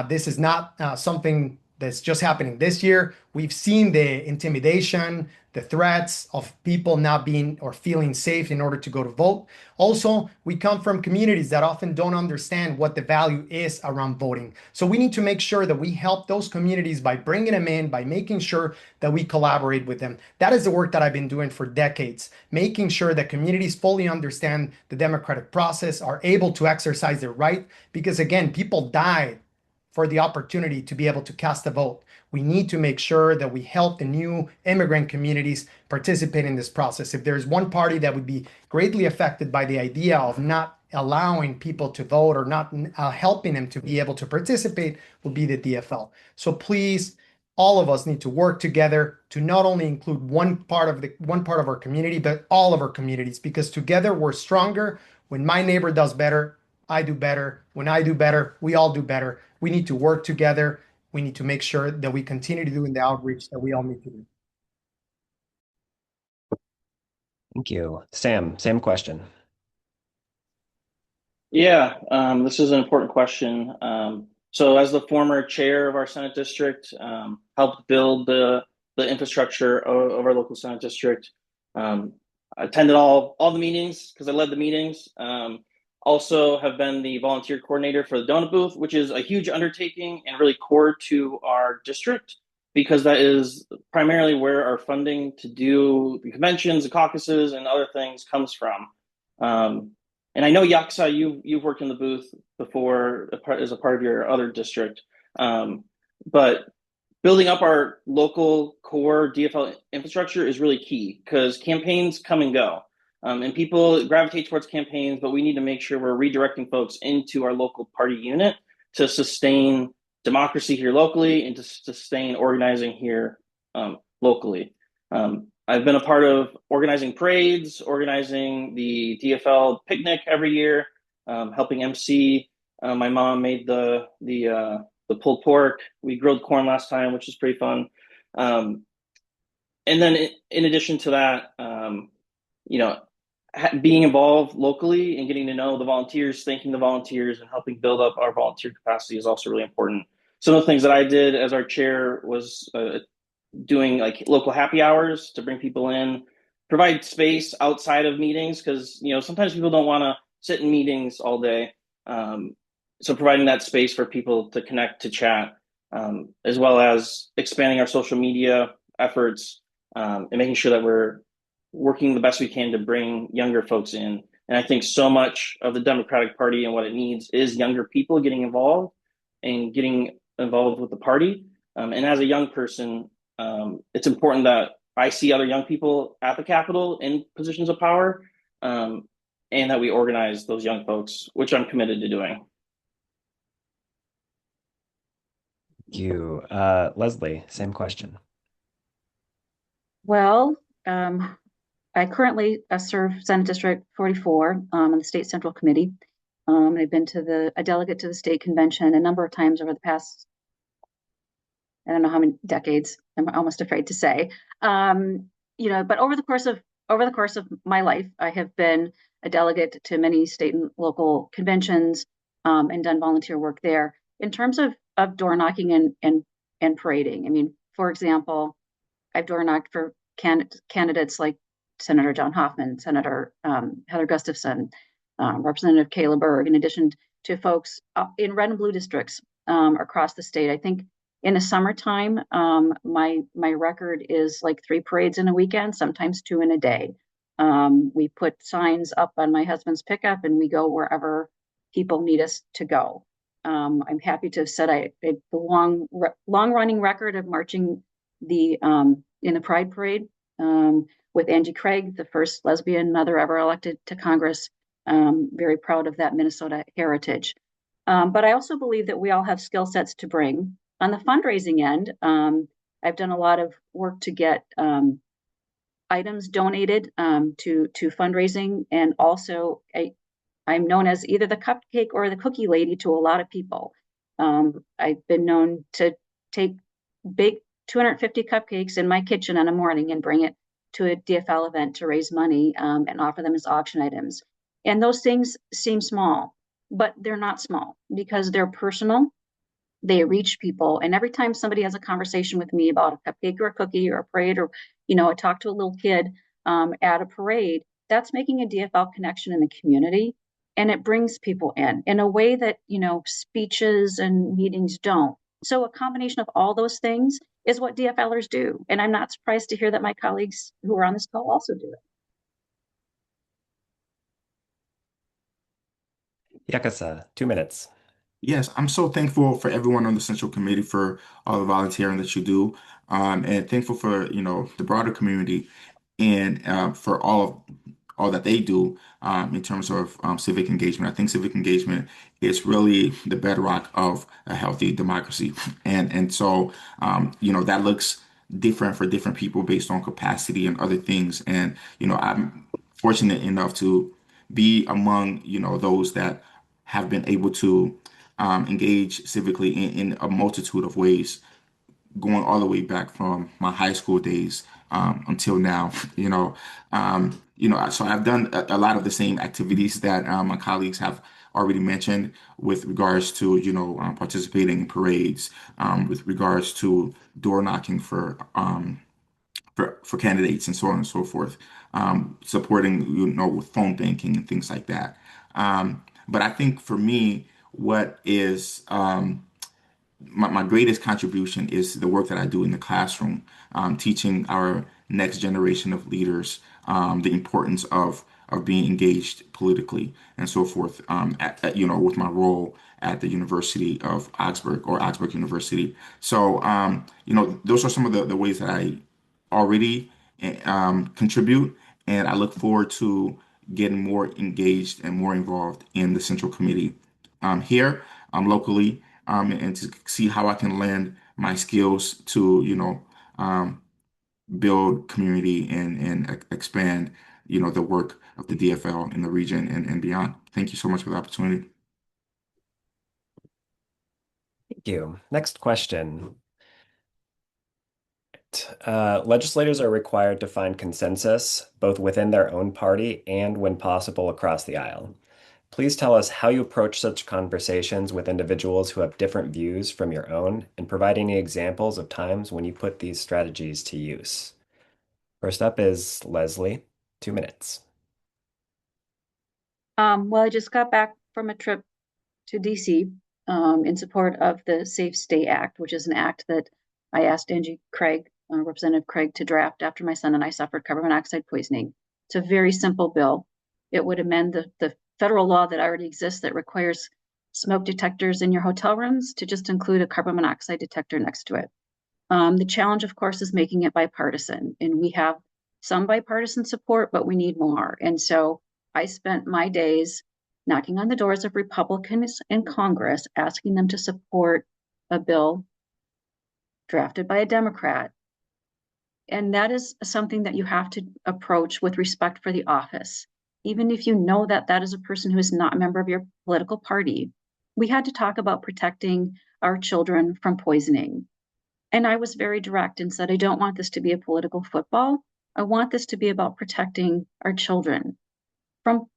This is not something that's just happening this year. We've seen the intimidation, the threats of people not being or feeling safe in order to go to vote. Also, we come from communities that often don't understand what the value is around voting. So we need to make sure that we help those communities by bringing them in, by making sure that we collaborate with them. That is the work that I've been doing for decades, making sure that communities fully understand the democratic process, are able to exercise their right, because again, people died for the opportunity to be able to cast a vote. We need to make sure that we help the new immigrant communities participate in this process. If there's one party that would be greatly affected by the idea of not allowing people to vote or not helping them to be able to participate, will be the DFL. So please all of us need to work together to not only include one part of our community, but all of our communities, because together we're stronger. When my neighbor does better, I do better. When I do better, we all do better. We need to work together. We need to make sure that we continue to do in the outreach that we all need to do. Thank you. Sam, same question. Yeah, this is an important question. So, as the former chair of our Senate district, helped build the infrastructure of our local Senate district. Um, I attended all the meetings because I led the meetings. Also, have been the volunteer coordinator for the donut booth, which is a huge undertaking and really core to our district because that is primarily where our funding to do the conventions, the caucuses, and other things comes from. Um, and I know Yakasah, you've worked in the booth before as a part of your other district, but building up our local core DFL infrastructure is really key because campaigns come and go, and people gravitate towards campaigns. But we need to make sure we're redirecting folks into our local party unit to sustain democracy here locally and to sustain organizing here locally. I've been a part of organizing parades, organizing the DFL picnic every year, helping MC. My mom made the pulled pork. We grilled corn last time, which is pretty fun. Um, and then in addition to that, you know, being involved locally and getting to know the volunteers, thanking the volunteers, and helping build up our volunteer capacity is also really important. Some of the things that I did as our chair was doing like local happy hours to bring people in, provide space outside of meetings because sometimes people don't want to sit in meetings all day. So providing that space for people to connect, to chat, as well as expanding our social media efforts, and making sure that we're working the best we can to bring younger folks in. And I think so much of the Democratic Party and what it needs is younger people getting involved and getting involved with the party. And as a young person, it's important that I see other young people at the Capitol in positions of power, and that we organize those young folks, which I'm committed to doing. Thank you. Leslie, same question. Well, I currently serve Senate District 44 on the State Central Committee. I've been a delegate to the state convention a number of times over the past, I don't know how many decades, I'm almost afraid to say. But over the course of my life, I have been a delegate to many state and local conventions, and done volunteer work there. In terms of door knocking and parading, I mean, for example, I've door knocked for candidates like Senator John Hoffman, Senator Heather Gustafson, Representative Kayla Berg, in addition to folks in red and blue districts across the state. I think in the summertime, my record is like 3 parades in a weekend, sometimes 2 in a day. We put signs up on my husband's pickup, and we go wherever people need us to go. I'm happy to have said a long running record of marching in the Pride Parade with Angie Craig, the first lesbian mother ever elected to Congress. Very proud of that Minnesota heritage. But I also believe that we all have skill sets to bring. On the fundraising end, I've done a lot of work to get items donated to fundraising, and also I'm known as either the cupcake or the cookie lady to a lot of people. I've been known to take big 250 cupcakes in my kitchen in a morning and bring it to a DFL event to raise money, and offer them as auction items. And those things seem small, but they're not small because they're personal. They reach people. And every time somebody has a conversation with me about a cupcake or a cookie or a parade, or, I talk to a little kid at a parade, that's making a DFL connection in the community. And it brings people in a way that, speeches and meetings don't. So a combination of all those things is what DFLers do. And I'm not surprised to hear that my colleagues who are on this call also do it. Yakasah, 2 minutes. Yes, I'm so thankful for everyone on the Central Committee for all the volunteering that you do, and thankful for the broader community and for all that they do in terms of civic engagement. I think civic engagement is really the bedrock of a healthy democracy, and so that looks different for different people based on capacity and other things. And I'm fortunate enough to be among those that have been able to engage civically in a multitude of ways, going all the way back from my high school days until now. So I've done a lot of the same activities that my colleagues have already mentioned with regards to participating in parades, with regards to door knocking for candidates and so on and so forth, supporting with phone banking and things like that. But I think for me, what is my greatest contribution is the work that I do in the classroom, teaching our next generation of leaders the importance of being engaged politically and so forth. With my role at the University of Augsburg or Augsburg University. So those are some of the ways that I already contribute, and I look forward to getting more engaged and more involved in the Central Committee here locally, and to see how I can lend my skills to, build community and expand, the work of the DFL in the region and beyond. Thank you so much for the opportunity. Thank you. Next question. Legislators are required to find consensus both within their own party and, when possible, across the aisle. Please tell us how you approach such conversations with individuals who have different views from your own, and provide any examples of times when you put these strategies to use. First up is Leslie, 2 minutes. Well, I just got back from a trip to DC in support of the Safe Stay Act, which is an act that I asked Angie Craig, Representative Craig, to draft after my son and I suffered carbon monoxide poisoning. It's a very simple bill. It would amend the federal law that already exists that requires smoke detectors in your hotel rooms to just include a carbon monoxide detector next to it. The challenge, of course, is making it bipartisan, and we have some bipartisan support, but we need more. And so I spent my days knocking on the doors of Republicans in Congress, asking them to support a bill drafted by a Democrat. And that is something that you have to approach with respect for the office. Even if you know that that is a person who is not a member of your political party, we had to talk about protecting our children from poisoning. And I was very direct and said, I don't want this to be a political football. I want this to be about protecting our children from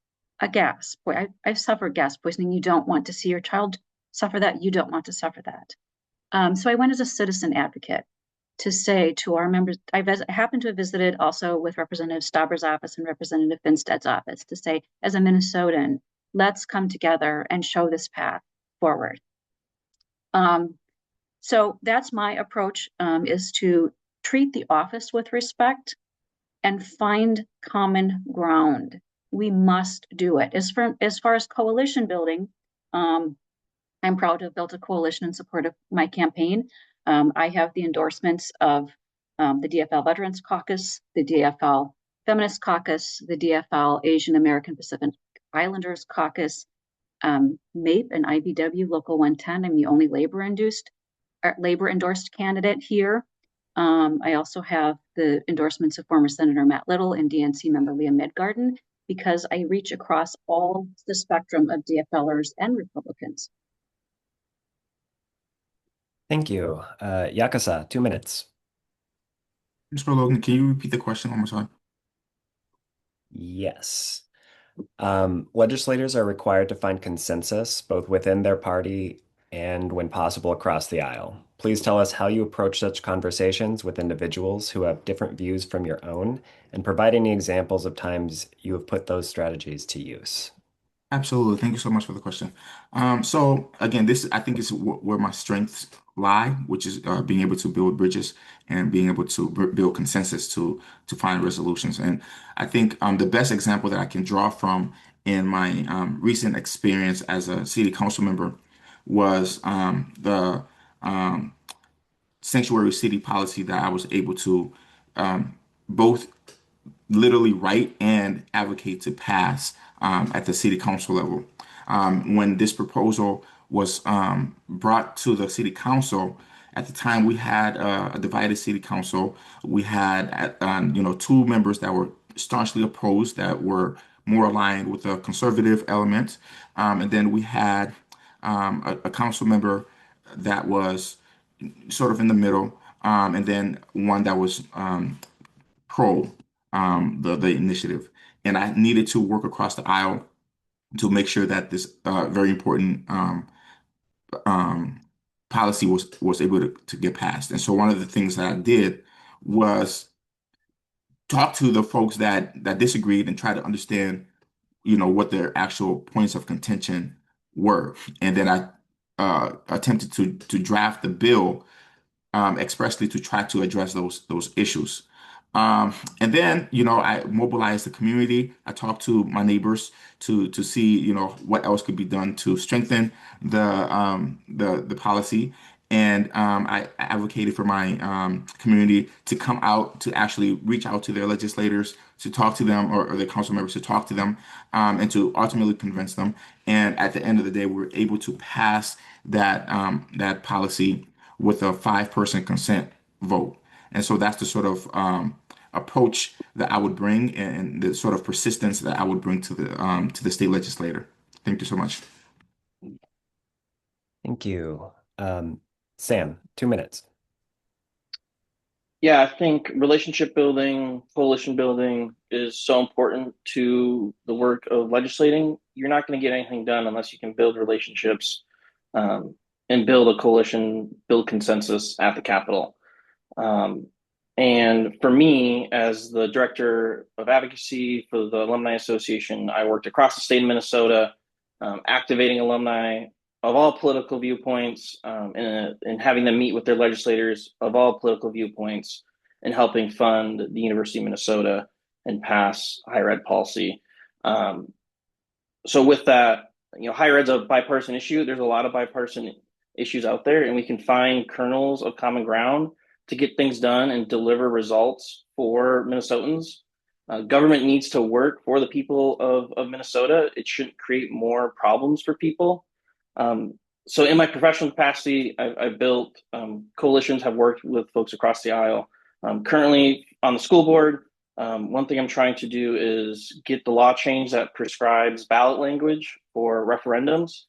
a gas. I've suffered gas poisoning. You don't want to see your child suffer that. You don't want to suffer that. So I went as a citizen advocate to say to our members, I happened to have visited also with Representative Stauber's office and Representative Finstead's office to say, as a Minnesotan, let's come together and show this path forward. So that's my approach, is to treat the office with respect and find common ground. We must do it. As far as coalition building, I'm proud to have built a coalition in support of my campaign. I have the endorsements of the DFL Veterans Caucus, the DFL Feminist Caucus, the DFL Asian American Pacific Islanders Caucus, MAPE and IBW Local 110. I'm the only labor endorsed candidate here. I also have the endorsements of former Senator Matt Little and DNC member Leah Midgarden, because I reach across all the spectrum of DFLers and Republicans. Thank you. Yakasah, 2 minutes. Mr. Logan, can you repeat the question one more time? Yes. Legislators are required to find consensus both within their party and, when possible, across the aisle. Please tell us how you approach such conversations with individuals who have different views from your own, and provide any examples of times you have put those strategies to use. Absolutely. Thank you so much for the question. So again, this I think is where my strengths lie, which is being able to build bridges and being able to build consensus to find resolutions. And I think the best example that I can draw from in my recent experience as a city council member was the um, sanctuary city policy that I was able to both literally write and advocate to pass at the city council level. When this proposal was brought to the city council, at the time we had a divided city council. We had two members that were staunchly opposed, that were more aligned with the conservative element, and then we had a council member that was sort of in the middle, and then one that was pro the initiative. And I needed to work across the aisle to make sure that this very important um, policy was able to get passed. And so one of the things that I did was talk to the folks that disagreed and try to understand, what their actual points of contention were. And then I attempted to draft the bill expressly to try to address those issues. And then, I mobilized the community. I talked to my neighbors to see, what else could be done to strengthen the policy. And I advocated for my community to come out to actually reach out to their legislators, to talk to them, or their council members to talk to them, and to ultimately convince them. And at the end of the day, we were able to pass that policy with a 5% consent vote. And so that's the sort of approach that I would bring, and the sort of persistence that I would bring to the state legislator. Thank you so much. Thank you. Sam, 2 minutes. Yeah, I think relationship building, coalition building is so important to the work of legislating. You're not going to get anything done unless you can build relationships, and build a coalition, build consensus at the Capitol. Um, and for me, as the director of advocacy for the Alumni Association, I worked across the state of Minnesota, activating alumni of all political viewpoints, and having them meet with their legislators of all political viewpoints, and helping fund the University of Minnesota and pass higher ed policy. So with that, higher ed's a bipartisan issue. There's a lot of bipartisan issues out there, and we can find kernels of common ground to get things done and deliver results for Minnesotans. Government needs to work for the people of Minnesota. It shouldn't create more problems for people. So in my professional capacity, I built coalitions, have worked with folks across the aisle. Currently on the school board, one thing I'm trying to do is get the law change that prescribes ballot language for referendums.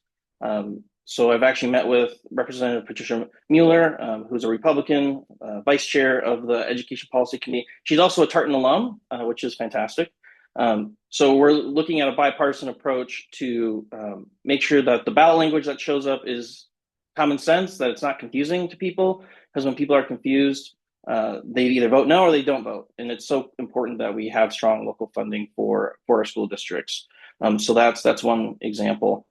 So I've actually met with Representative Patricia Mueller, who's a Republican, vice chair of the Education Policy Committee. She's also a Tartan alum, which is fantastic. So we're looking at a bipartisan approach to make sure that the ballot language that shows up is common sense, that it's not confusing to people, because when people are confused, they either vote no or they don't vote. And it's so important that we have strong local funding for our school districts. So that's one example.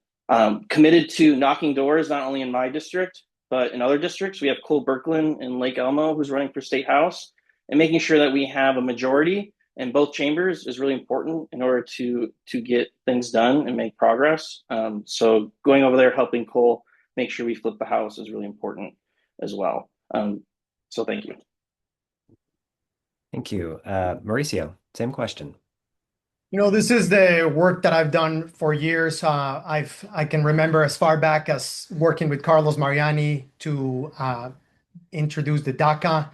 Committed to knocking doors, not only in my district, but in other districts. We have Cole Birkeland in Lake Elmo, who's running for state house, and making sure that we have a majority in both chambers is really important in order to get things done and make progress. So going over there, helping Cole make sure we flip the house is really important as well. So thank you. Thank you. Mauricio, same question. This is the work that I've done for years. I can remember as far back as working with Carlos Mariani to introduce the DACA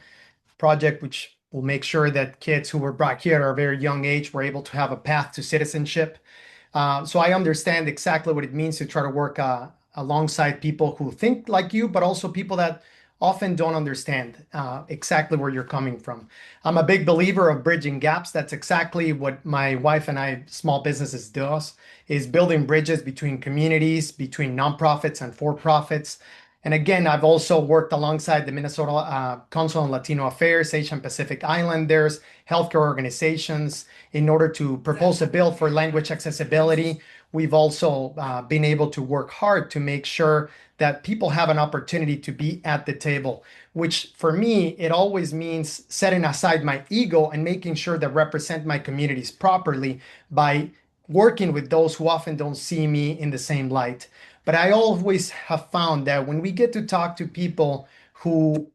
project, which will make sure that kids who were brought here at a very young age were able to have a path to citizenship. So I understand exactly what it means to try to work alongside people who think like you, but also people that often don't understand exactly where you're coming from. I'm a big believer of bridging gaps. That's exactly what my wife and I, small businesses, does, is building bridges between communities, between nonprofits and for-profits. And again, I've also worked alongside the Minnesota Council on Latino Affairs, Asian Pacific Islanders, healthcare organizations in order to propose a bill for language accessibility. We've also been able to work hard to make sure that people have an opportunity to be at the table, which for me, it always means setting aside my ego and making sure that I represent my communities properly by working with those who often don't see me in the same light. But I always have found that when we get to talk to people who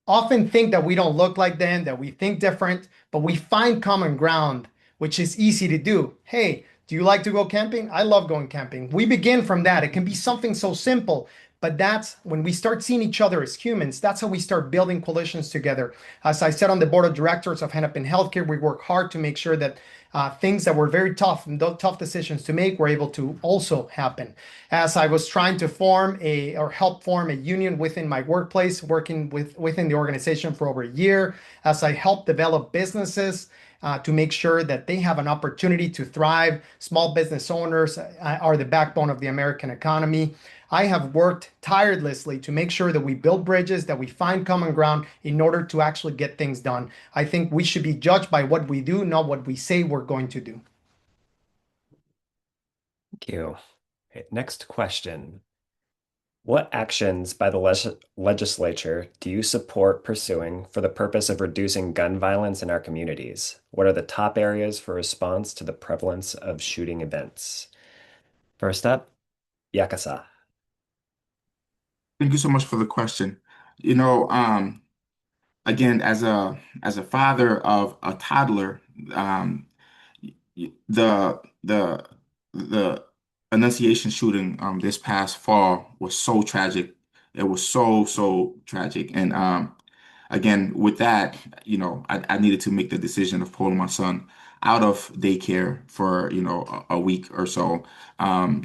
often think that we don't look like them, that we think different, but we find common ground, which is easy to do. Hey, do you like to go camping? I love going camping. We begin from that. It can be something so simple, but that's when we start seeing each other as humans. That's how we start building coalitions together. As I said on the board of directors of Hennepin Healthcare, we work hard to make sure that things that were very tough and tough decisions to make were able to also happen. As I was trying to form or help form a union within my workplace, working within the organization for over a year, as I helped develop businesses to make sure that they have an opportunity to thrive. Small business owners are the backbone of the American economy. I have worked tirelessly to make sure that we build bridges, that we find common ground in order to actually get things done. I think we should be judged by what we do, not what we say we're going to do. Thank you. Okay, next question. What actions by the legislature do you support pursuing for the purpose of reducing gun violence in our communities? What are the top areas for response to the prevalence of shooting events? First up, Yakasah. Thank you so much for the question. You know, again, as a father of a toddler, the Annunciation shooting this past fall was so tragic. It was so tragic. And again, with that, I needed to make the decision of pulling my son out of daycare for, a week or so,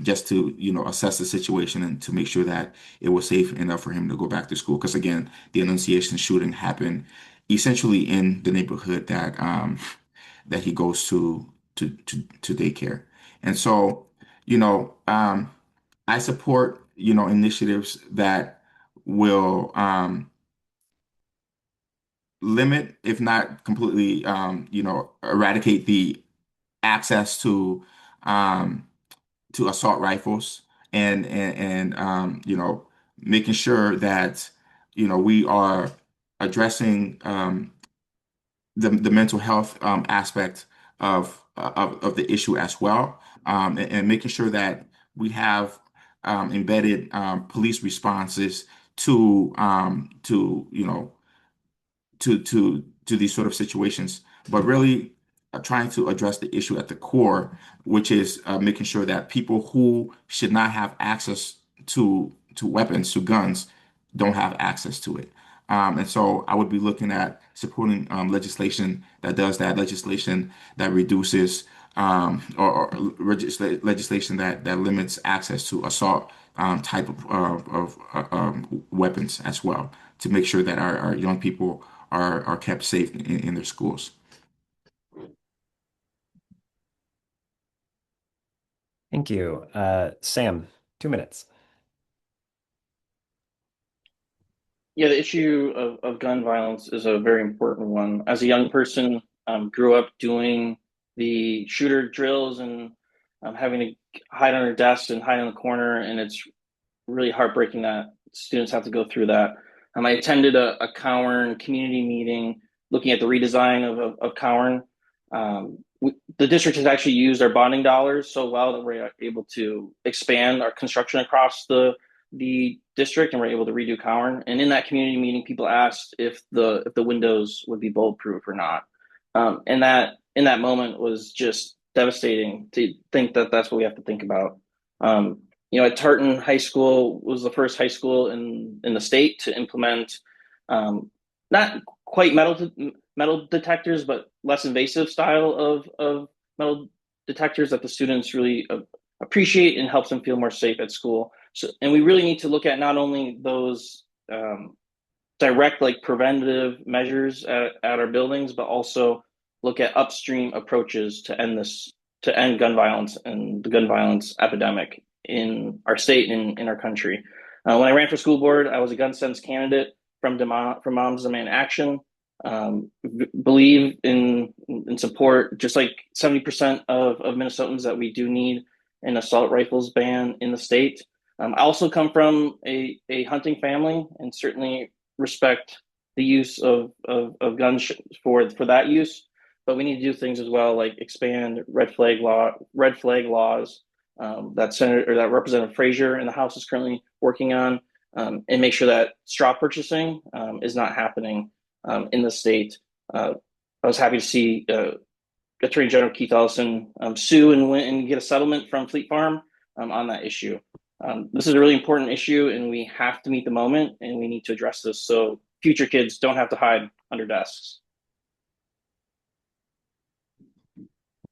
just to, assess the situation and to make sure that it was safe enough for him to go back to school. Because again, the Annunciation shooting happened essentially in the neighborhood that he goes to daycare. And so, I support, initiatives that will limit, if not completely, eradicate the access um, to assault rifles and making sure that, we are addressing the mental health aspect of the issue as well, and making sure that we have embedded police responses to to these sort of situations, but really trying to address the issue at the core, which is making sure that people who should not have access to weapons, to guns, don't have access to it. And so I would be looking at supporting legislation that does that, legislation that reduces or legislation that limits access to assault type of weapons as well, to make sure that our young people are kept safe in their schools. Thank you. Sam, 2 minutes. Yeah, the issue of gun violence is a very important one. As a young person, grew up doing the shooter drills and having to hide under desks and hide in the corner, and it's really heartbreaking that students have to go through that. I attended a Cowern community meeting looking at the redesign of Cowern. The district has actually used our bonding dollars so well that we're able to expand our construction across the district, and we're able to redo Cowern. And in that community meeting, people asked if the windows would be bulletproof or not. And that in that moment was just devastating to think that that's what we have to think about. At Tartan High School was the first high school in the state to implement not quite metal detectors, but less invasive style of metal detectors that the students really appreciate and helps them feel more safe at school. So, and we really need to look at not only those direct, like preventative measures at our buildings, but also look at upstream approaches to end gun violence and the gun violence epidemic in our state and in our country. When I ran for school board, I was a gun sense candidate from Moms Demand Action. Believe in support, just like 70% of Minnesotans, that we do need an assault rifles ban in the state. I also come from a hunting family and certainly respect the use of guns for that use. But we need to do things as well, like expand red flag laws that Representative Frazier in the House is currently working on. and make sure that straw purchasing is not happening in the state. I was happy to see Attorney General Keith Ellison sue and win and get a settlement from Fleet Farm on that issue. This is a really important issue, and we have to meet the moment, and we need to address this so future kids don't have to hide under desks.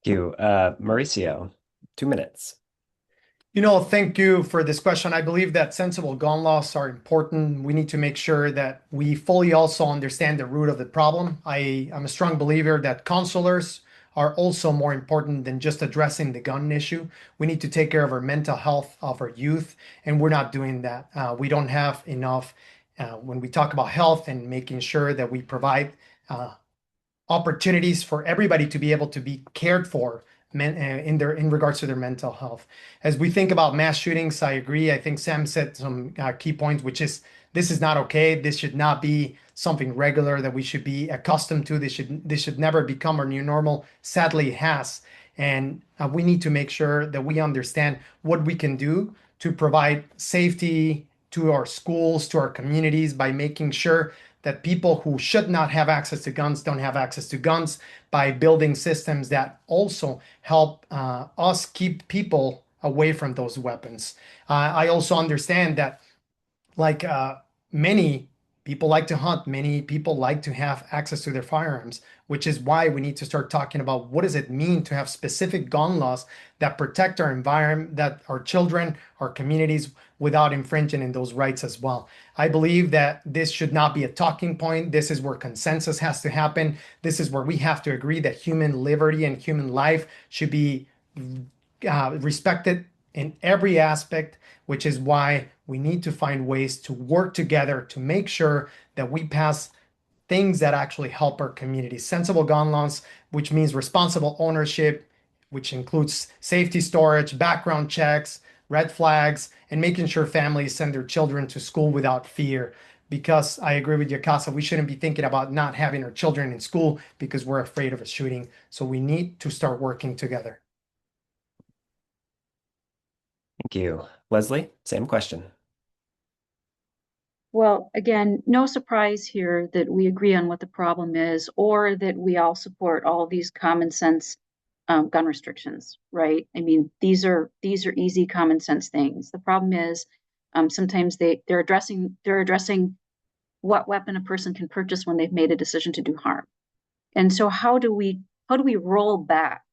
Thank you. Mauricio, 2 minutes. Thank you for this question. I believe that sensible gun laws are important. We need to make sure that we fully also understand the root of the problem. I'm a strong believer that counselors are also more important than just addressing the gun issue. We need to take care of our mental health of our youth, and we're not doing that. We don't have enough when we talk about health and making sure that we provide opportunities for everybody to be able to be cared for in regards to their mental health. As we think about mass shootings, I agree. I think Sam said some key points, which is this is not okay. This should not be something regular that we should be accustomed to. This should never become our new normal. Sadly, it has. And we need to make sure that we understand what we can do to provide safety to our schools, to our communities, by making sure that people who should not have access to guns don't have access to guns, by building systems that also help us keep people away from those weapons. I also understand that, like many people like to hunt, many people like to have access to their firearms, which is why we need to start talking about what does it mean to have specific gun laws that protect our environment, that our children, our communities, without infringing in those rights as well. I believe that this should not be a talking point. This is where consensus has to happen. This is where we have to agree that human liberty and human life should be respected in every aspect, which is why we need to find ways to work together to make sure that we pass things that actually help our community. Sensible gun laws, which means responsible ownership, which includes safety storage, background checks, red flags, and making sure families send their children to school without fear. Because I agree with Yakasah, we shouldn't be thinking about not having our children in school because we're afraid of a shooting. So we need to start working together. Thank you. Leslie, same question. Well, again, no surprise here that we agree on what the problem is, or that we all support all of these common sense gun restrictions, right? I mean, these are easy common sense things. The problem is sometimes they're addressing what weapon a person can purchase when they've made a decision to do harm. And so how do we roll back,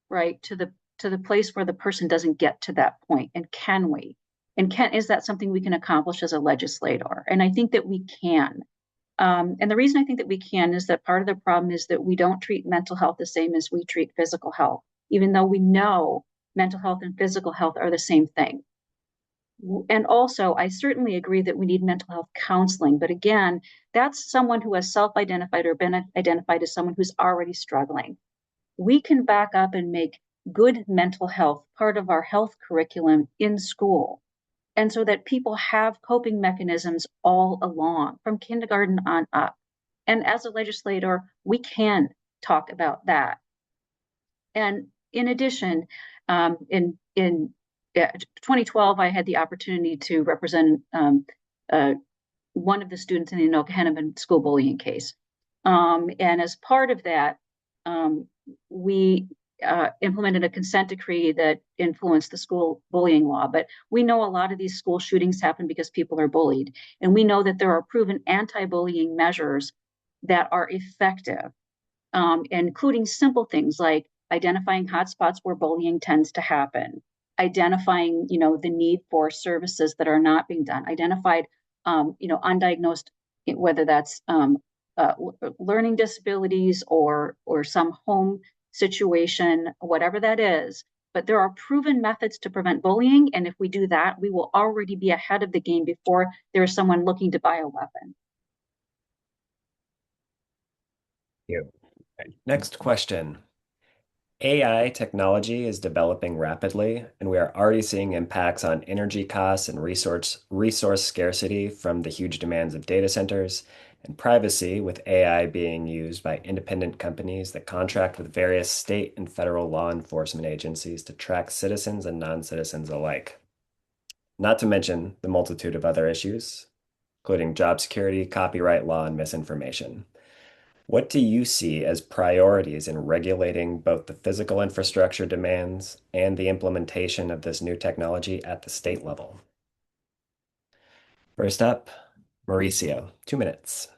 right, to the place where the person doesn't get to that point? And can we? And is that something we can accomplish as a legislator? And I think that we can. And the reason I think that we can is that part of the problem is that we don't treat mental health the same as we treat physical health, even though we know mental health and physical health are the same thing. And also, I certainly agree that we need mental health counseling. But again, that's someone who has self-identified or been identified as someone who's already struggling. We can back up and make good mental health part of our health curriculum in school. And so that people have coping mechanisms all along, from kindergarten on up. And as a legislator, we can talk about that. And in addition, in 2012, I had the opportunity to represent one of the students in the Anoka Hennepin school bullying case. And as part of that, we implemented a consent decree that influenced the school bullying law. But we know a lot of these school shootings happen because people are bullied. And we know that there are proven anti-bullying measures that are effective, including simple things like identifying hotspots where bullying tends to happen, identifying, the need for services that are not being done, identified, undiagnosed, whether that's learning disabilities or some home situation, whatever that is. But there are proven methods to prevent bullying. And if we do that, we will already be ahead of the game before there is someone looking to buy a weapon. Thank you. Next question. AI technology is developing rapidly, and we are already seeing impacts on energy costs and resource scarcity from the huge demands of data centers, and privacy, with AI being used by independent companies that contract with various state and federal law enforcement agencies to track citizens and non-citizens alike. not to mention the multitude of other issues, including job security, copyright law, and misinformation. What do you see as priorities in regulating both the physical infrastructure demands and the implementation of this new technology at the state level? First up, Mauricio, 2 minutes.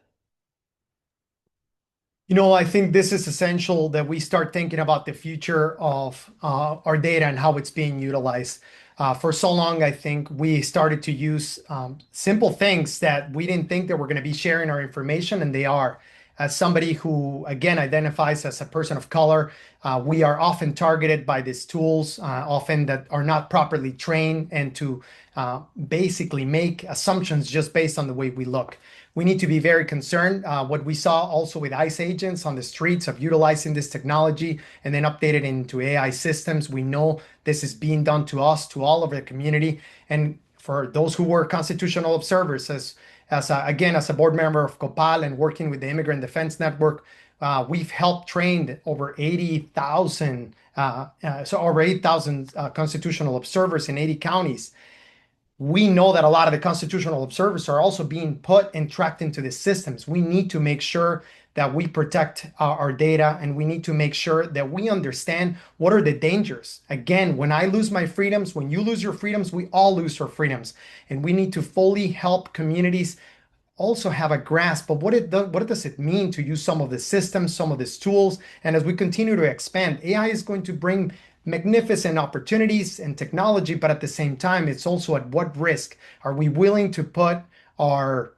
I think this is essential that we start thinking about the future of our data and how it's being utilized. For so long, I think we started to use simple things that we didn't think that we're going to be sharing our information, and they are. As somebody who, again, identifies as a person of color, we are often targeted by these tools, often that are not properly trained, and to basically make assumptions just based on the way we look. We need to be very concerned. What we saw also with ICE agents on the streets of utilizing this technology and then update it into AI systems. We know this is being done to us, to all of the community. And for those who were constitutional observers, again, as a board member of COPAL and working with the Immigrant Defense Network, we've helped train over 80,000 constitutional observers in 80 counties. We know that a lot of the constitutional observers are also being put and tracked into the systems. We need to make sure that we protect our data, and we need to make sure that we understand what are the dangers. Again, when I lose my freedoms, when you lose your freedoms, we all lose our freedoms. And we need to fully help communities also have a grasp of what does it mean to use some of the systems, some of these tools. And as we continue to expand, AI is going to bring magnificent opportunities and technology, but at the same time, it's also at what risk? Are we willing to put our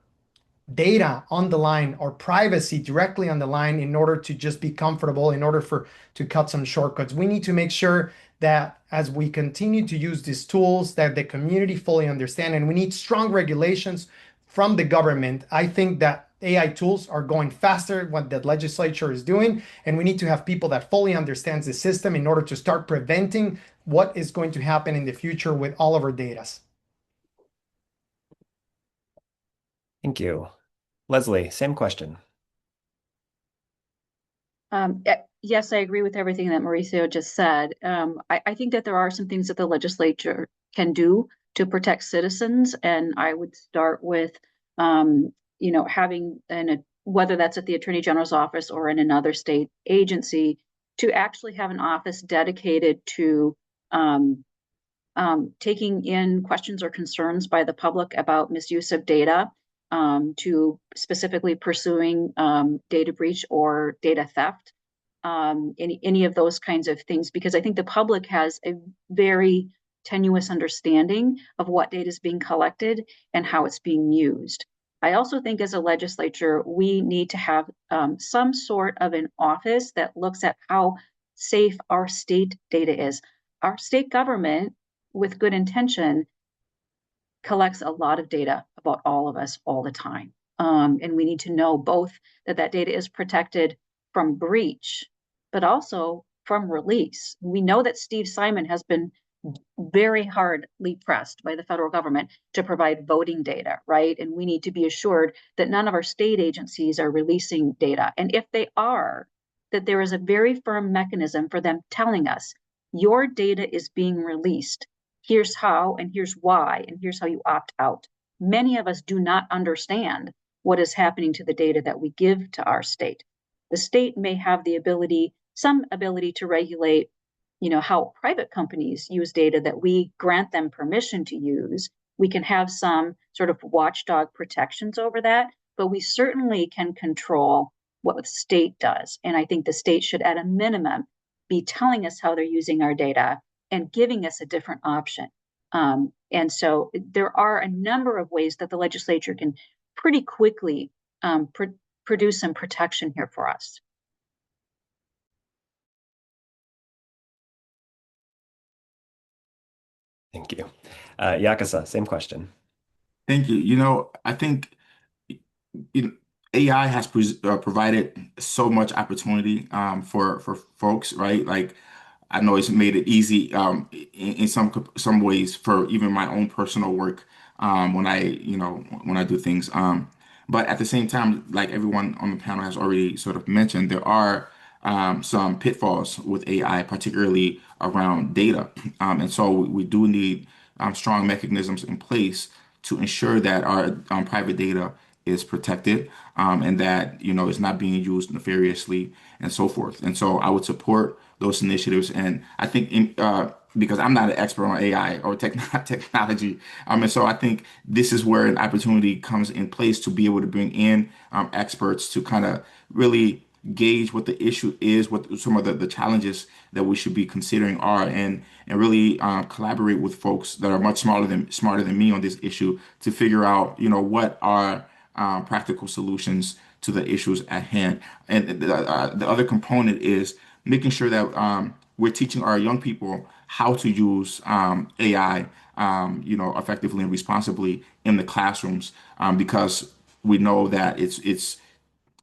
data on the line or privacy directly on the line in order to just be comfortable, in order to cut some shortcuts? We need to make sure that as we continue to use these tools, that the community fully understand, and we need strong regulations from the government. I think that AI tools are going faster than what the legislature is doing, and we need to have people that fully understands the system in order to start preventing what is going to happen in the future with all of our data. Thank you. Leslie, same question. Yes, I agree with everything that Mauricio just said. I think that there are some things that the legislature can do to protect citizens, and I would start with, having whether that's at the Attorney General's office or in another state agency, to actually have an office dedicated to taking in questions or concerns by the public about misuse of data, to specifically pursuing data breach or data theft, any of those kinds of things, because I think the public has a very tenuous understanding of what data is being collected and how it's being used. I also think as a legislature, we need to have some sort of an office that looks at how safe our state data is. Our state government, with good intention, collects a lot of data about all of us all the time. And we need to know both that data is protected from breach, but also from release. We know that Steve Simon has been very hardly pressed by the federal government to provide voting data, right? And we need to be assured that none of our state agencies are releasing data. And if they are, that there is a very firm mechanism for them telling us, your data is being released. Here's how, and here's why, and here's how you opt out. Many of us do not understand what is happening to the data that we give to our state. The state may have the ability, some ability to regulate, how private companies use data that we grant them permission to use. We can have some sort of watchdog protections over that, but we certainly can control what the state does. And I think the state should, at a minimum, be telling us how they're using our data and giving us a different option. And so there are a number of ways that the legislature can pretty quickly produce some protection here for us. Thank you. Yakasah, same question. Thank you. I think AI has provided so much opportunity for folks, right? Like, I know it's made it easy in some ways for even my own personal work when I do things. But at the same time, like everyone on the panel has already sort of mentioned, there are some pitfalls with AI, particularly around data. And so we do need strong mechanisms in place to ensure that our private data is protected, and that is not being used nefariously and so forth. And so I would support those initiatives. And I think because I'm not an expert on AI or technology, and so I think this is where an opportunity comes in place to be able to bring in experts to kind of really gauge what the issue is, what some of the challenges that we should be considering are, and really collaborate with folks that are much smarter than me on this issue to figure out, what are practical solutions to the issues at hand. And the other component is making sure that we're teaching our young people how to use AI, effectively and responsibly in the classrooms, because we know that is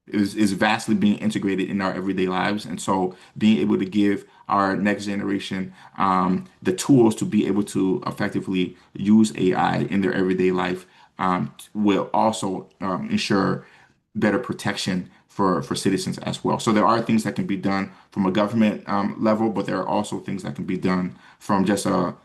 vastly being integrated in our everyday lives. And so being able to give our next generation the tools to be able to effectively use AI in their everyday life will also ensure better protection for citizens as well. So there are things that can be done from a government level, but there are also things that can be done from just a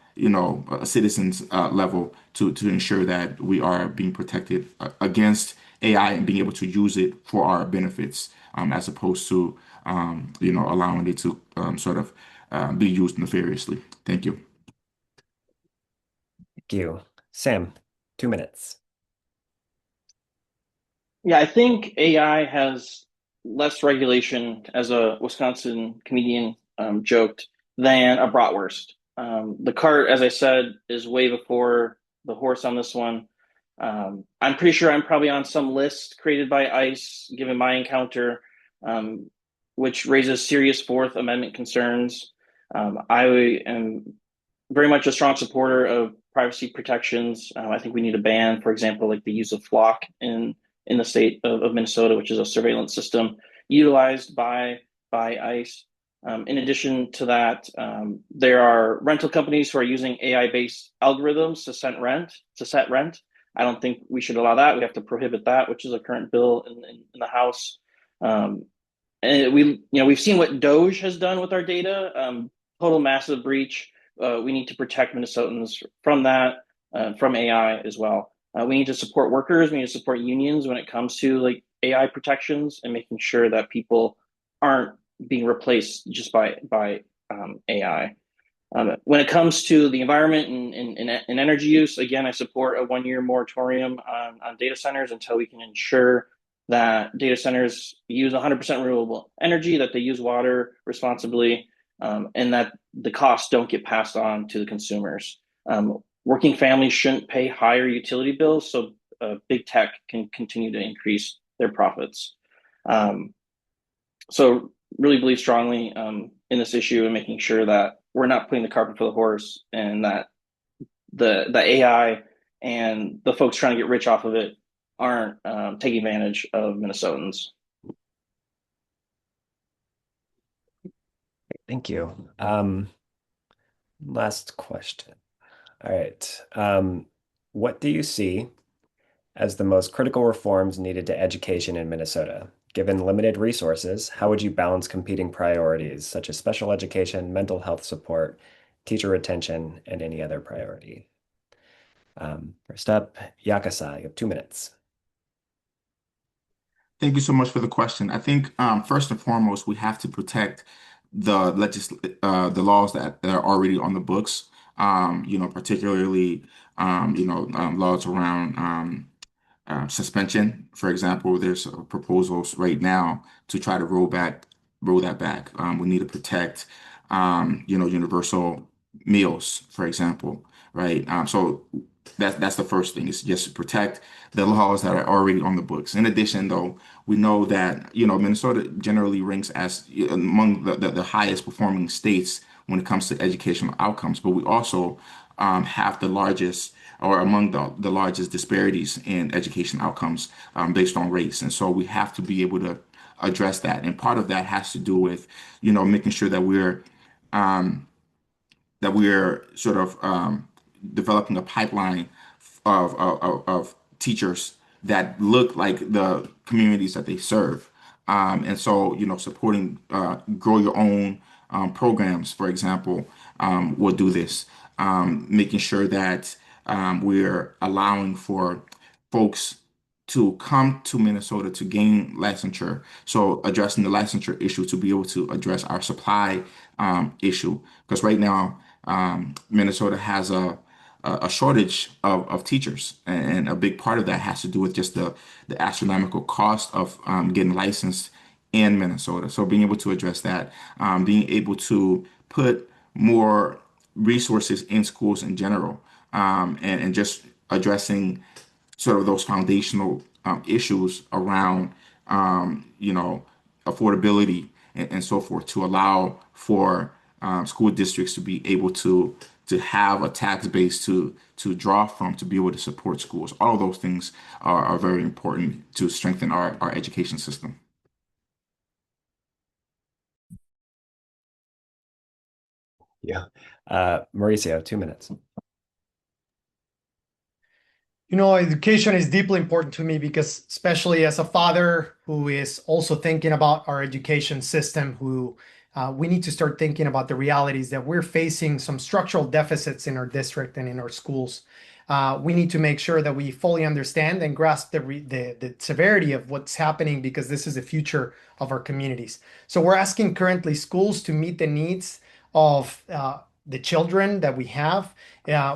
citizens level to ensure that we are being protected against AI and being able to use it for our benefits, as opposed to allowing it to sort of be used nefariously. Thank you. Thank you. Sam, 2 minutes. Yeah, I think AI has less regulation, as a Wisconsin comedian joked, than a bratwurst. The cart, as I said, is way before the horse on this one. I'm pretty sure I'm probably on some list created by ICE, given my encounter, which raises serious Fourth Amendment concerns. I am very much a strong supporter of privacy protections. I think we need a ban, for example, like the use of flock in the state of Minnesota, which is a surveillance system utilized by ICE. In addition to that, there are rental companies who are using AI-based algorithms to set rent. I don't think we should allow that. We have to prohibit that, which is a current bill in the House. And we've seen what Doge has done with our data. Total massive breach. We need to protect Minnesotans from that, from AI as well. We need to support workers. We need to support unions when it comes to like AI protections and making sure that people aren't being replaced just by AI. When it comes to the environment and energy use, again, I support a 1-year moratorium on data centers until we can ensure that data centers use 100% renewable energy, that they use water responsibly, and that the costs don't get passed on to the consumers. Working families shouldn't pay higher utility bills, so big tech can continue to increase their profits. So really believe strongly in this issue and making sure that we're not putting the cart before the horse, and that the AI and the folks trying to get rich off of it aren't taking advantage of Minnesotans. Thank you. Last question. All right. What do you see as the most critical reforms needed to education in Minnesota? Given limited resources, how would you balance competing priorities such as special education, mental health support, teacher retention, and any other priority? First up, Yakasah, you have 2 minutes. Thank you so much for the question. I think first and foremost, we have to protect the laws that are already on the books. Particularly laws around suspension. For example, there's proposals right now to try to roll that back. We need to protect, universal meals, for example, right? So that's the first thing, is just to protect the laws that are already on the books. In addition, though, we know that Minnesota generally ranks as among the highest performing states when it comes to educational outcomes, but we also have the largest, or among the largest disparities in education outcomes based on race. And so we have to be able to address that. And part of that has to do with, making sure that we're sort of developing a pipeline of teachers that look like the communities that they serve. And so, supporting grow your own programs, for example, will do this. making sure that we're allowing for folks to come to Minnesota to gain licensure. So addressing the licensure issue to be able to address our supply issue. Because right now, Minnesota has a shortage of teachers, and a big part of that has to do with just the astronomical cost of getting licensed in Minnesota. So being able to address that, being able to put more resources in schools in general, and just addressing sort of those foundational issues around, affordability and so forth, to allow for school districts to be able to have a tax base to draw from to be able to support schools. All of those things are very important to strengthen our education system. Yeah. Mauricio, 2 minutes. Education is deeply important to me because, especially as a father who is also thinking about our education system, we need to start thinking about the realities that we're facing some structural deficits in our district and in our schools. We need to make sure that we fully understand and grasp the severity of what's happening, because this is the future of our communities. So we're asking currently schools to meet the needs of the children that we have,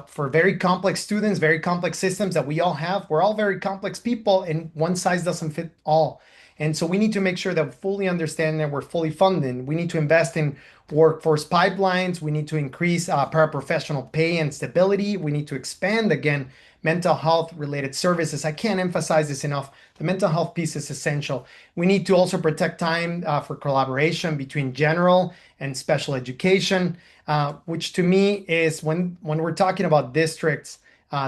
for very complex students, very complex systems that we all have. We're all very complex people, and one size doesn't fit all. And so we need to make sure that we fully understand that we're fully funded. We need to invest in workforce pipelines. We need to increase paraprofessional pay and stability. We need to expand, again, mental health related services. I can't emphasize this enough. The mental health piece is essential. We need to also protect time for collaboration between general and special education, which to me is, when we're talking about districts,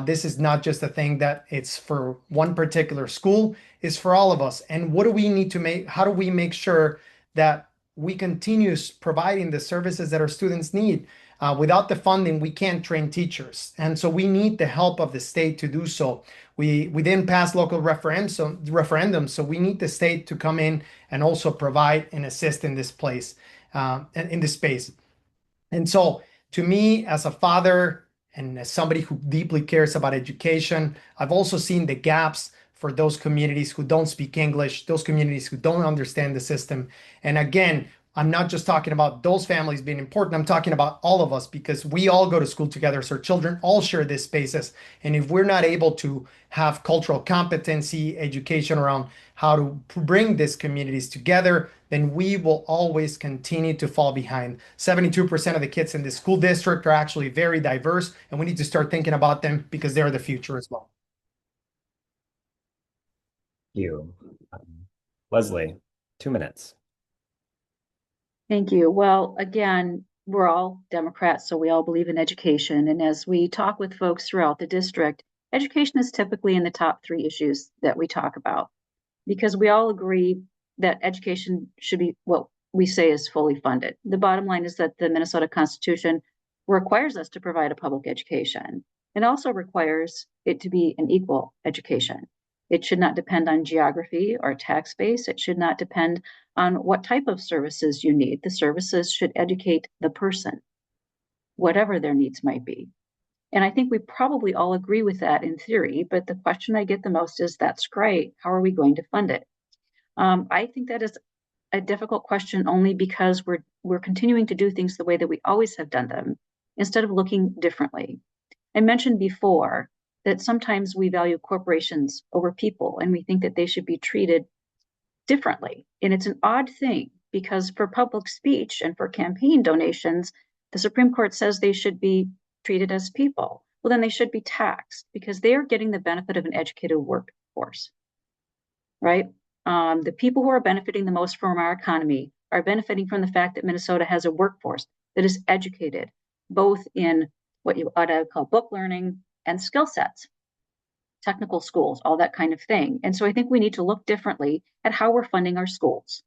this is not just a thing that it's for one particular school, it's for all of us. And what do we need to make? How do we make sure that we continue providing the services that our students need? Without the funding, we can't train teachers. And so we need the help of the state to do so. We didn't pass local referendums, so we need the state to come in and also provide and assist in this place, in this space. And so, to me, as a father and as somebody who deeply cares about education, I've also seen the gaps for those communities who don't speak English, those communities who don't understand the system. And again, I'm not just talking about those families being important. I'm talking about all of us, because we all go to school together. So our children all share these spaces. And if we're not able to have cultural competency, education around how to bring these communities together, then we will always continue to fall behind. 72% of the kids in the school district are actually very diverse, and we need to start thinking about them because they're the future as well. Thank you. Leslie, 2 minutes. Thank you. Well, again, we're all Democrats, so we all believe in education. And as we talk with folks throughout the district, education is typically in the top 3 issues that we talk about, because we all agree that education should be what we say is fully funded. The bottom line is that the Minnesota Constitution requires us to provide a public education. It also requires it to be an equal education. It should not depend on geography or tax base. It should not depend on what type of services you need. The services should educate the person, whatever their needs might be. And I think we probably all agree with that in theory, but the question I get the most is, that's great, how are we going to fund it? I think that is a difficult question, only because we're continuing to do things the way that we always have done them, instead of looking differently. I mentioned before that sometimes we value corporations over people, and we think that they should be treated differently. And it's an odd thing, because for public speech and for campaign donations, the Supreme Court says they should be treated as people. Well, then they should be taxed, because they are getting the benefit of an educated workforce, right? The people who are benefiting the most from our economy are benefiting from the fact that Minnesota has a workforce that is educated, both in what you ought to call book learning and skill sets, technical schools, all that kind of thing. And so I think we need to look differently at how we're funding our schools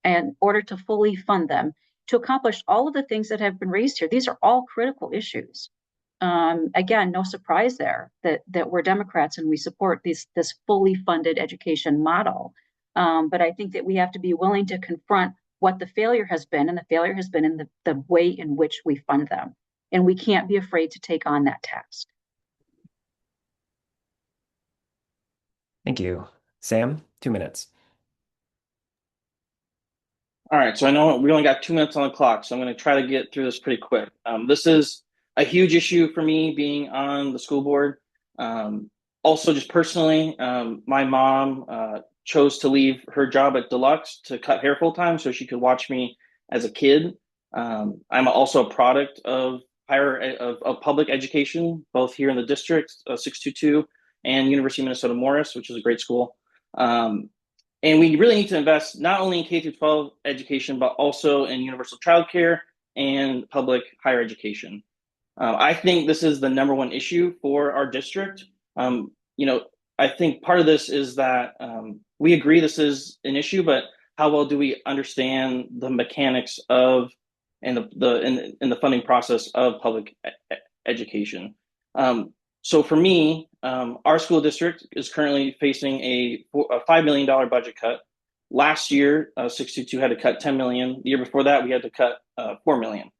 in order to fully fund them to accomplish all of the things that have been raised here. These are all critical issues. Again, no surprise there that we're Democrats and we support this fully funded education model. But I think that we have to be willing to confront what the failure has been, and the failure has been in the way in which we fund them. and we can't be afraid to take on that task. Thank you. Sam, 2 minutes. All right, so I know we only got 2 minutes on the clock, so I'm going to try to get through this pretty quick. This is a huge issue for me being on the school board. Also, just personally, my mom chose to leave her job at Deluxe to cut hair full time so she could watch me as a kid. I'm also a product of public education, both here in the district, 622, and University of Minnesota Morris, which is a great school. And we really need to invest not only in K through 12 education, but also in universal childcare and public higher education. I think this is the number one issue for our district. I think part of this is that we agree this is an issue, but how well do we understand the mechanics of and the funding process of public education? So for me, our school district is currently facing a $5 million budget cut. Last year, 622 had to cut 10 million. The year before that, we had to cut 4 million.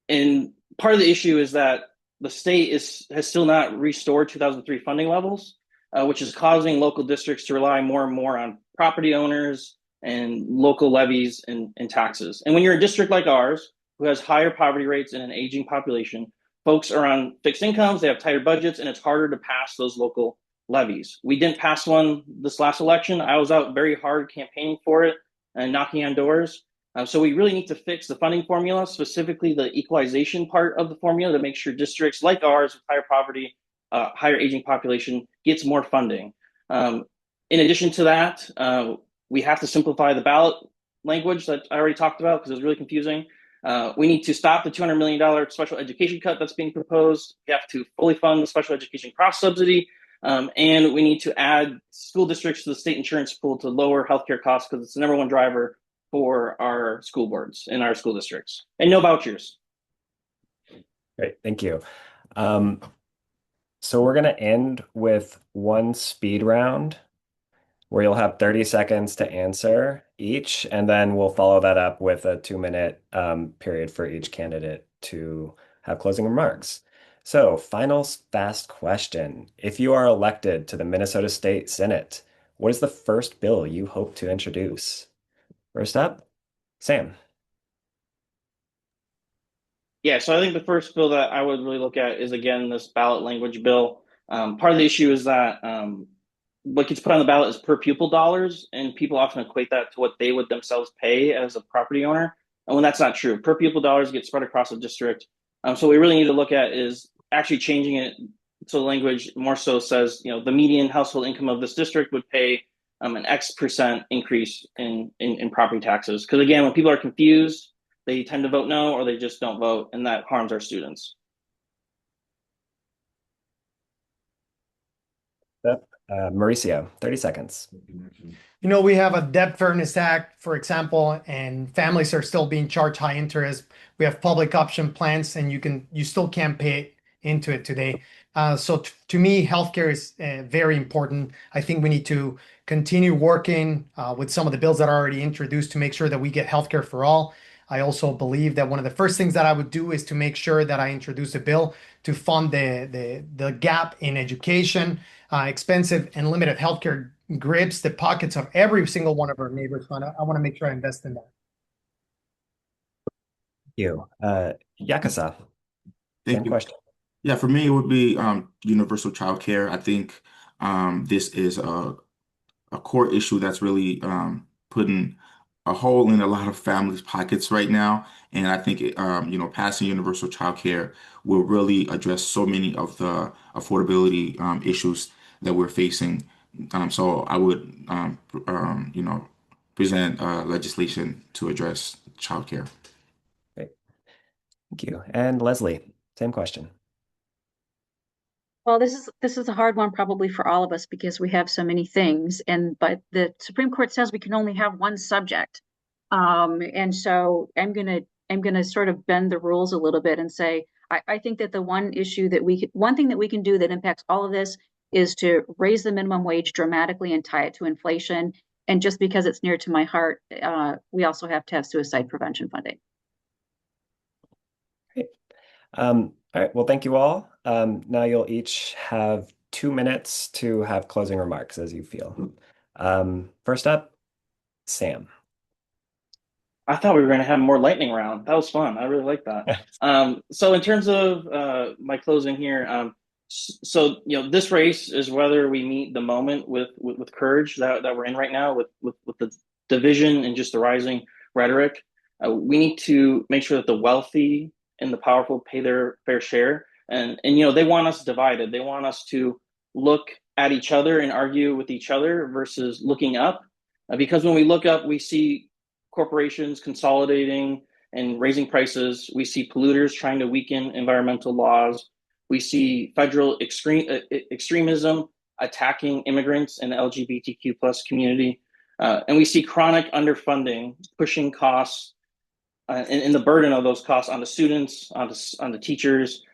And part of the issue is that the state has still not restored 2003 funding levels, which is causing local districts to rely more and more on property owners and local levies and taxes. And when you're a district like ours, who has higher poverty rates and an aging population, folks are on fixed incomes, they have tighter budgets, and it's harder to pass those local levies. We didn't pass one this last election. I was out very hard campaigning for it and knocking on doors. So we really need to fix the funding formula, specifically the equalization part of the formula, to make sure districts like ours with higher poverty, higher aging population gets more funding. In addition to that, we have to simplify the ballot language that I already talked about because it was really confusing. We need to stop the $200 million special education cut that's being proposed. We have to fully fund the special education cross subsidy. And we need to add school districts to the state insurance pool to lower healthcare costs because it's the number one driver for our school boards in our school districts. And no vouchers. Great, thank you. So we're going to end with one speed round where you'll have 30 seconds to answer each, and then we'll follow that up with a 2-minute period for each candidate to have closing remarks. So, final fast question. If you are elected to the Minnesota State Senate, what is the first bill you hope to introduce? First up, Sam. Yeah, so I think the first bill that I would really look at is, again, this ballot language bill. Part of the issue is that what gets put on the ballot is per pupil dollars, and people often equate that to what they would themselves pay as a property owner. And when that's not true, per pupil dollars get spread across the district. So what we really need to look at is actually changing it so the language more so says, the median household income of this district would pay an X percent increase in property taxes. Because again, when people are confused, they tend to vote no, or they just don't vote, and that harms our students. Mauricio, 30 seconds. We have a Debt Fairness Act, for example, and families are still being charged high interest. We have public option plans, and you still can't pay into it today. So to me, healthcare is very important. I think we need to continue working with some of the bills that are already introduced to make sure that we get healthcare for all. I also believe that one of the first things that I would do is to make sure that I introduce a bill to fund the gap in education. Expensive and limited healthcare grips the pockets of every single one of our neighbors. I want to make sure I invest in that. Thank you. Yakasah, Thank same you. question. Yeah, for me, it would be universal childcare. I think this is a core issue that's really putting a hole in a lot of families' pockets right now. And I think passing universal childcare will really address so many of the affordability issues that we're facing. So I would, present legislation to address childcare. Great. Thank you. And Leslie, same question. Well, this is a hard one probably for all of us because we have so many things, but the Supreme Court says we can only have one subject, and so I'm gonna sort of bend the rules a little bit and say I think that the one thing that we can do that impacts all of this is to raise the minimum wage dramatically and tie it to inflation. And just because it's near to my heart, we also have to have suicide prevention funding. Great. All right, well, thank you all. Now you'll each have 2 minutes to have closing remarks as you feel. First up, Sam. I thought we were going to have more lightning round. That was fun. I really like that. So in terms of my closing here, so this race is whether we meet the moment with courage that we're in right now with the division and just the rising rhetoric. We need to make sure that the wealthy and the powerful pay their fair share, and they want us divided. They want us to look at each other and argue with each other versus looking up, because when we look up, we see corporations consolidating and raising prices. We see polluters trying to weaken environmental laws. We see federal extremism attacking immigrants and the LGBTQ plus community. And we see chronic underfunding, pushing costs and the burden of those costs on the students, on the teachers,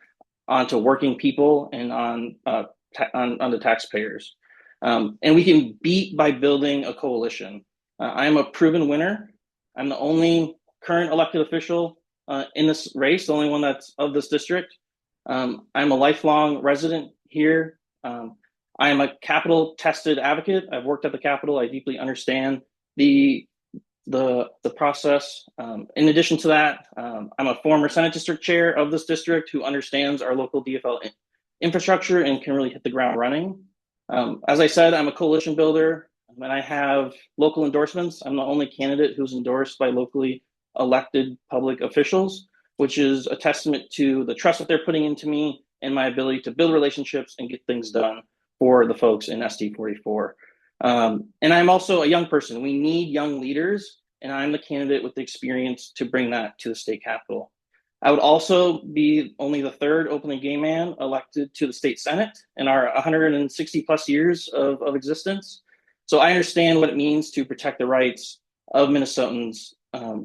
onto working people, and on the taxpayers. And we can beat by building a coalition. I am a proven winner. I'm the only current elected official in this race, the only one that's of this district. I'm a lifelong resident here. I am a Capitol tested advocate. I've worked at the Capitol. I deeply understand the process. In addition to that, I'm a former Senate District Chair of this district who understands our local DFL infrastructure and can really hit the ground running. As I said, I'm a coalition builder, and I have local endorsements. I'm the only candidate who's endorsed by locally elected public officials, which is a testament to the trust that they're putting into me and my ability to build relationships and get things done for the folks in SD44. And I'm also a young person. We need young leaders, and I'm the candidate with the experience to bring that to the state capitol. I would also be only the third openly gay man elected to the state Senate in our 160 plus years of existence. So I understand what it means to protect the rights of Minnesotans,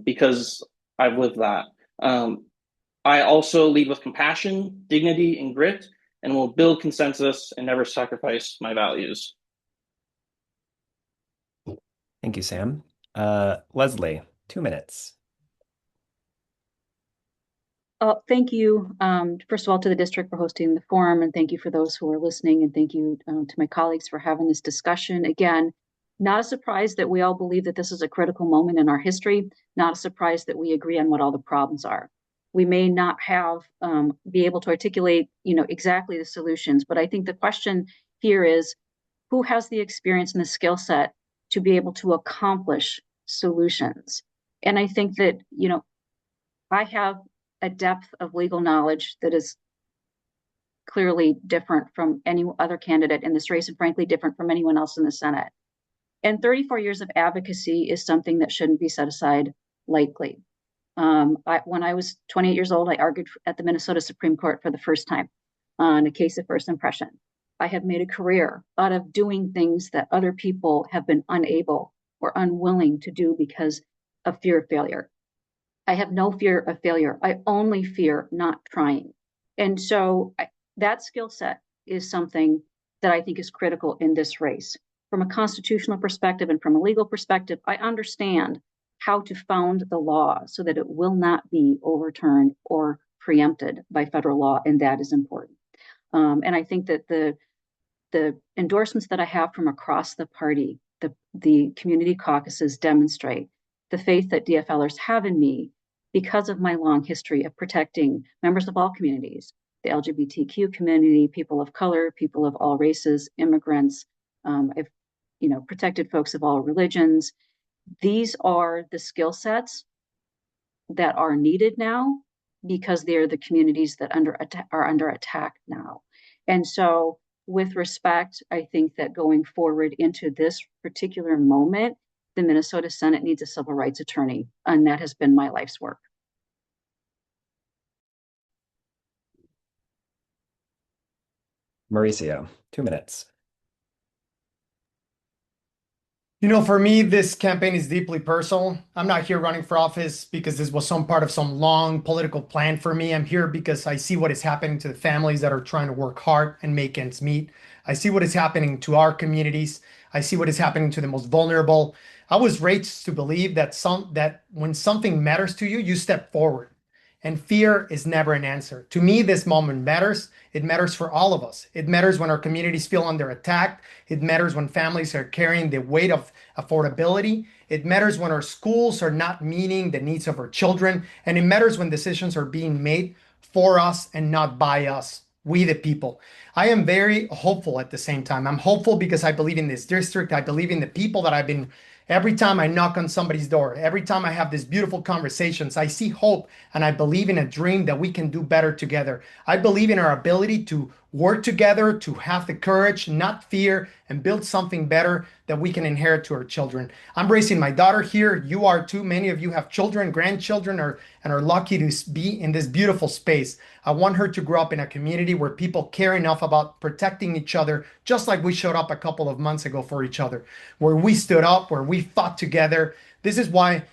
because I've lived that. I also lead with compassion, dignity, and grit, and will build consensus and never sacrifice my values. Thank you, Sam. Leslie, 2 minutes. Thank you, first of all, to the district for hosting the forum, and thank you for those who are listening, and thank you to my colleagues for having this discussion. Again, not a surprise that we all believe that this is a critical moment in our history, not a surprise that we agree on what all the problems are. We may not be able to articulate, exactly the solutions, but I think the question here is, who has the experience and the skill set to be able to accomplish solutions? And I think that, I have a depth of legal knowledge that is clearly different from any other candidate in this race, and frankly, different from anyone else in the Senate. And 34 years of advocacy is something that shouldn't be set aside lightly. When I was 28 years old, I argued at the Minnesota Supreme Court for the first time on a case of first impression. I have made a career out of doing things that other people have been unable or unwilling to do because of fear of failure. I have no fear of failure. I only fear not trying. And so that skill set is something that I think is critical in this race. From a constitutional perspective and from a legal perspective, I understand how to found the law so that it will not be overturned or preempted by federal law, and that is important. And I think that the endorsements that I have from across the party, the community caucuses demonstrate the faith that DFLers have in me because of my long history of protecting members of all communities, the LGBTQ community, people of color, people of all races, immigrants. I've protected folks of all religions. These are the skill sets that are needed now because they're the communities that are under attack now. And so with respect, I think that going forward into this particular moment, the Minnesota Senate needs a civil rights attorney, and that has been my life's work. Mauricio, 2 minutes. For me, this campaign is deeply personal. I'm not here running for office because this was some part of some long political plan for me. I'm here because I see what is happening to the families that are trying to work hard and make ends meet. I see what is happening to our communities. I see what is happening to the most vulnerable. I was raised to believe that when something matters to you, you step forward. And fear is never an answer. To me, this moment matters. It matters for all of us. It matters when our communities feel under attack. It matters when families are carrying the weight of affordability. It matters when our schools are not meeting the needs of our children. And it matters when decisions are being made for us and not by us, we the people. I am very hopeful at the same time. I'm hopeful because I believe in this district. I believe in the people that I've been. Every time I knock on somebody's door, every time I have these beautiful conversations, I see hope and I believe in a dream that we can do better together. I believe in our ability to work together, to have the courage, not fear, and build something better that we can inherit to our children. I'm raising my daughter here. You are too. Many of you have children, grandchildren, and are lucky to be in this beautiful space. I want her to grow up in a community where people care enough about protecting each other, just like we showed up a couple of months ago for each other, where we stood up, where we fought together. This is why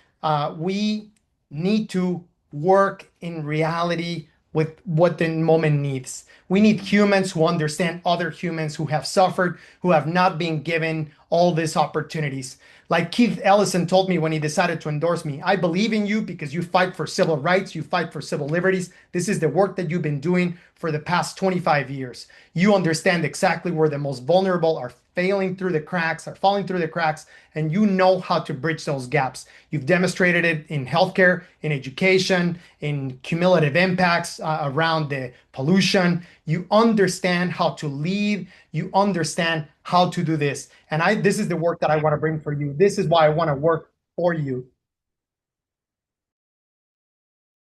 we need to work in reality with what the moment needs. We need humans who understand other humans who have suffered, who have not been given all these opportunities. Like Keith Ellison told me when he decided to endorse me, I believe in you because you fight for civil rights, you fight for civil liberties. This is the work that you've been doing for the past 25 years. You understand exactly where the most vulnerable are falling through the cracks, and you know how to bridge those gaps. You've demonstrated it in healthcare, in education, in cumulative impacts around the pollution. You understand how to lead. You understand how to do this. And this is the work that I want to bring for you. This is why I want to work for you.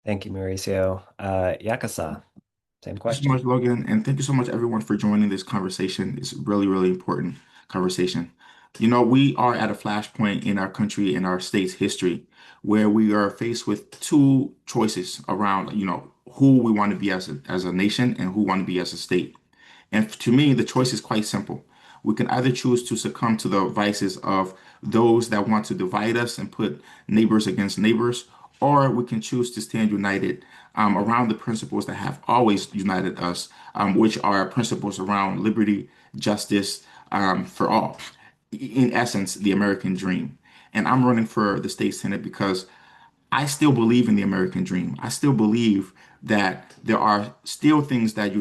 Thank you, Mauricio. Yakasah, same Thank you so question. much, Logan, and thank you so much, everyone, for joining this conversation. It's really, really important conversation. You know, we are at a flashpoint in our country, in our state's history, where we are faced with two choices around, who we want to be as a nation and who we want to be as a state. And to me, the choice is quite simple. We can either choose to succumb to the vices of those that want to divide us and put neighbors against neighbors, or we can choose to stand united around the principles that have always united us, which are principles around liberty, justice for all. In essence, the American dream. And I'm running for the state Senate because I still believe in the American dream. I still believe that there are still things that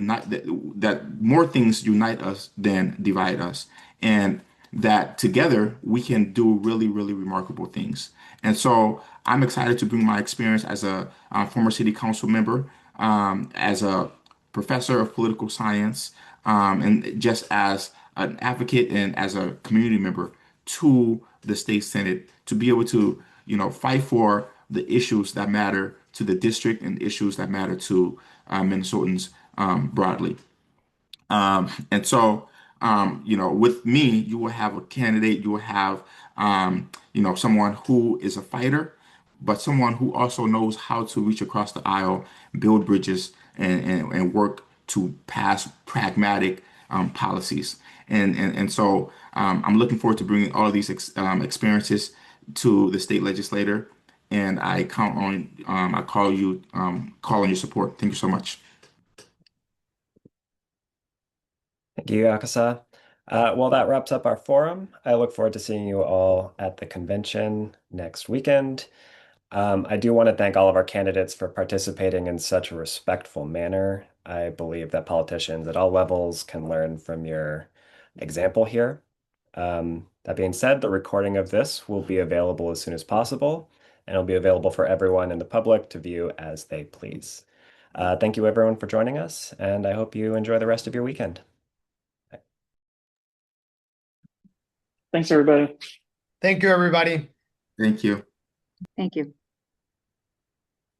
that more things unite us than divide us. And that together we can do really, really remarkable things. And so I'm excited to bring my experience as a former city council member, as a professor of political science, and just as an advocate and as a community member to the state Senate to be able to, fight for the issues that matter to the district and issues that matter to Minnesotans broadly. And so, with me, you will have a candidate, you will have, someone who is a fighter, but someone who also knows how to reach across the aisle, build bridges, and work to pass pragmatic policies. And so I'm looking forward to bringing all of these experiences to the state legislator. And I count on, call on your support. Thank you so much. Thank you, Yakasah. Well, that wraps up our forum. I look forward to seeing you all at the convention next weekend. I do want to thank all of our candidates for participating in such a respectful manner. I believe that politicians at all levels can learn from your example here. That being said, the recording of this will be available as soon as possible, and it'll be available for everyone in the public to view as they please. Thank you, everyone, for joining us, and I hope you enjoy the rest of your weekend. Thanks, everybody. Thank you, everybody. Thank you. Thank you.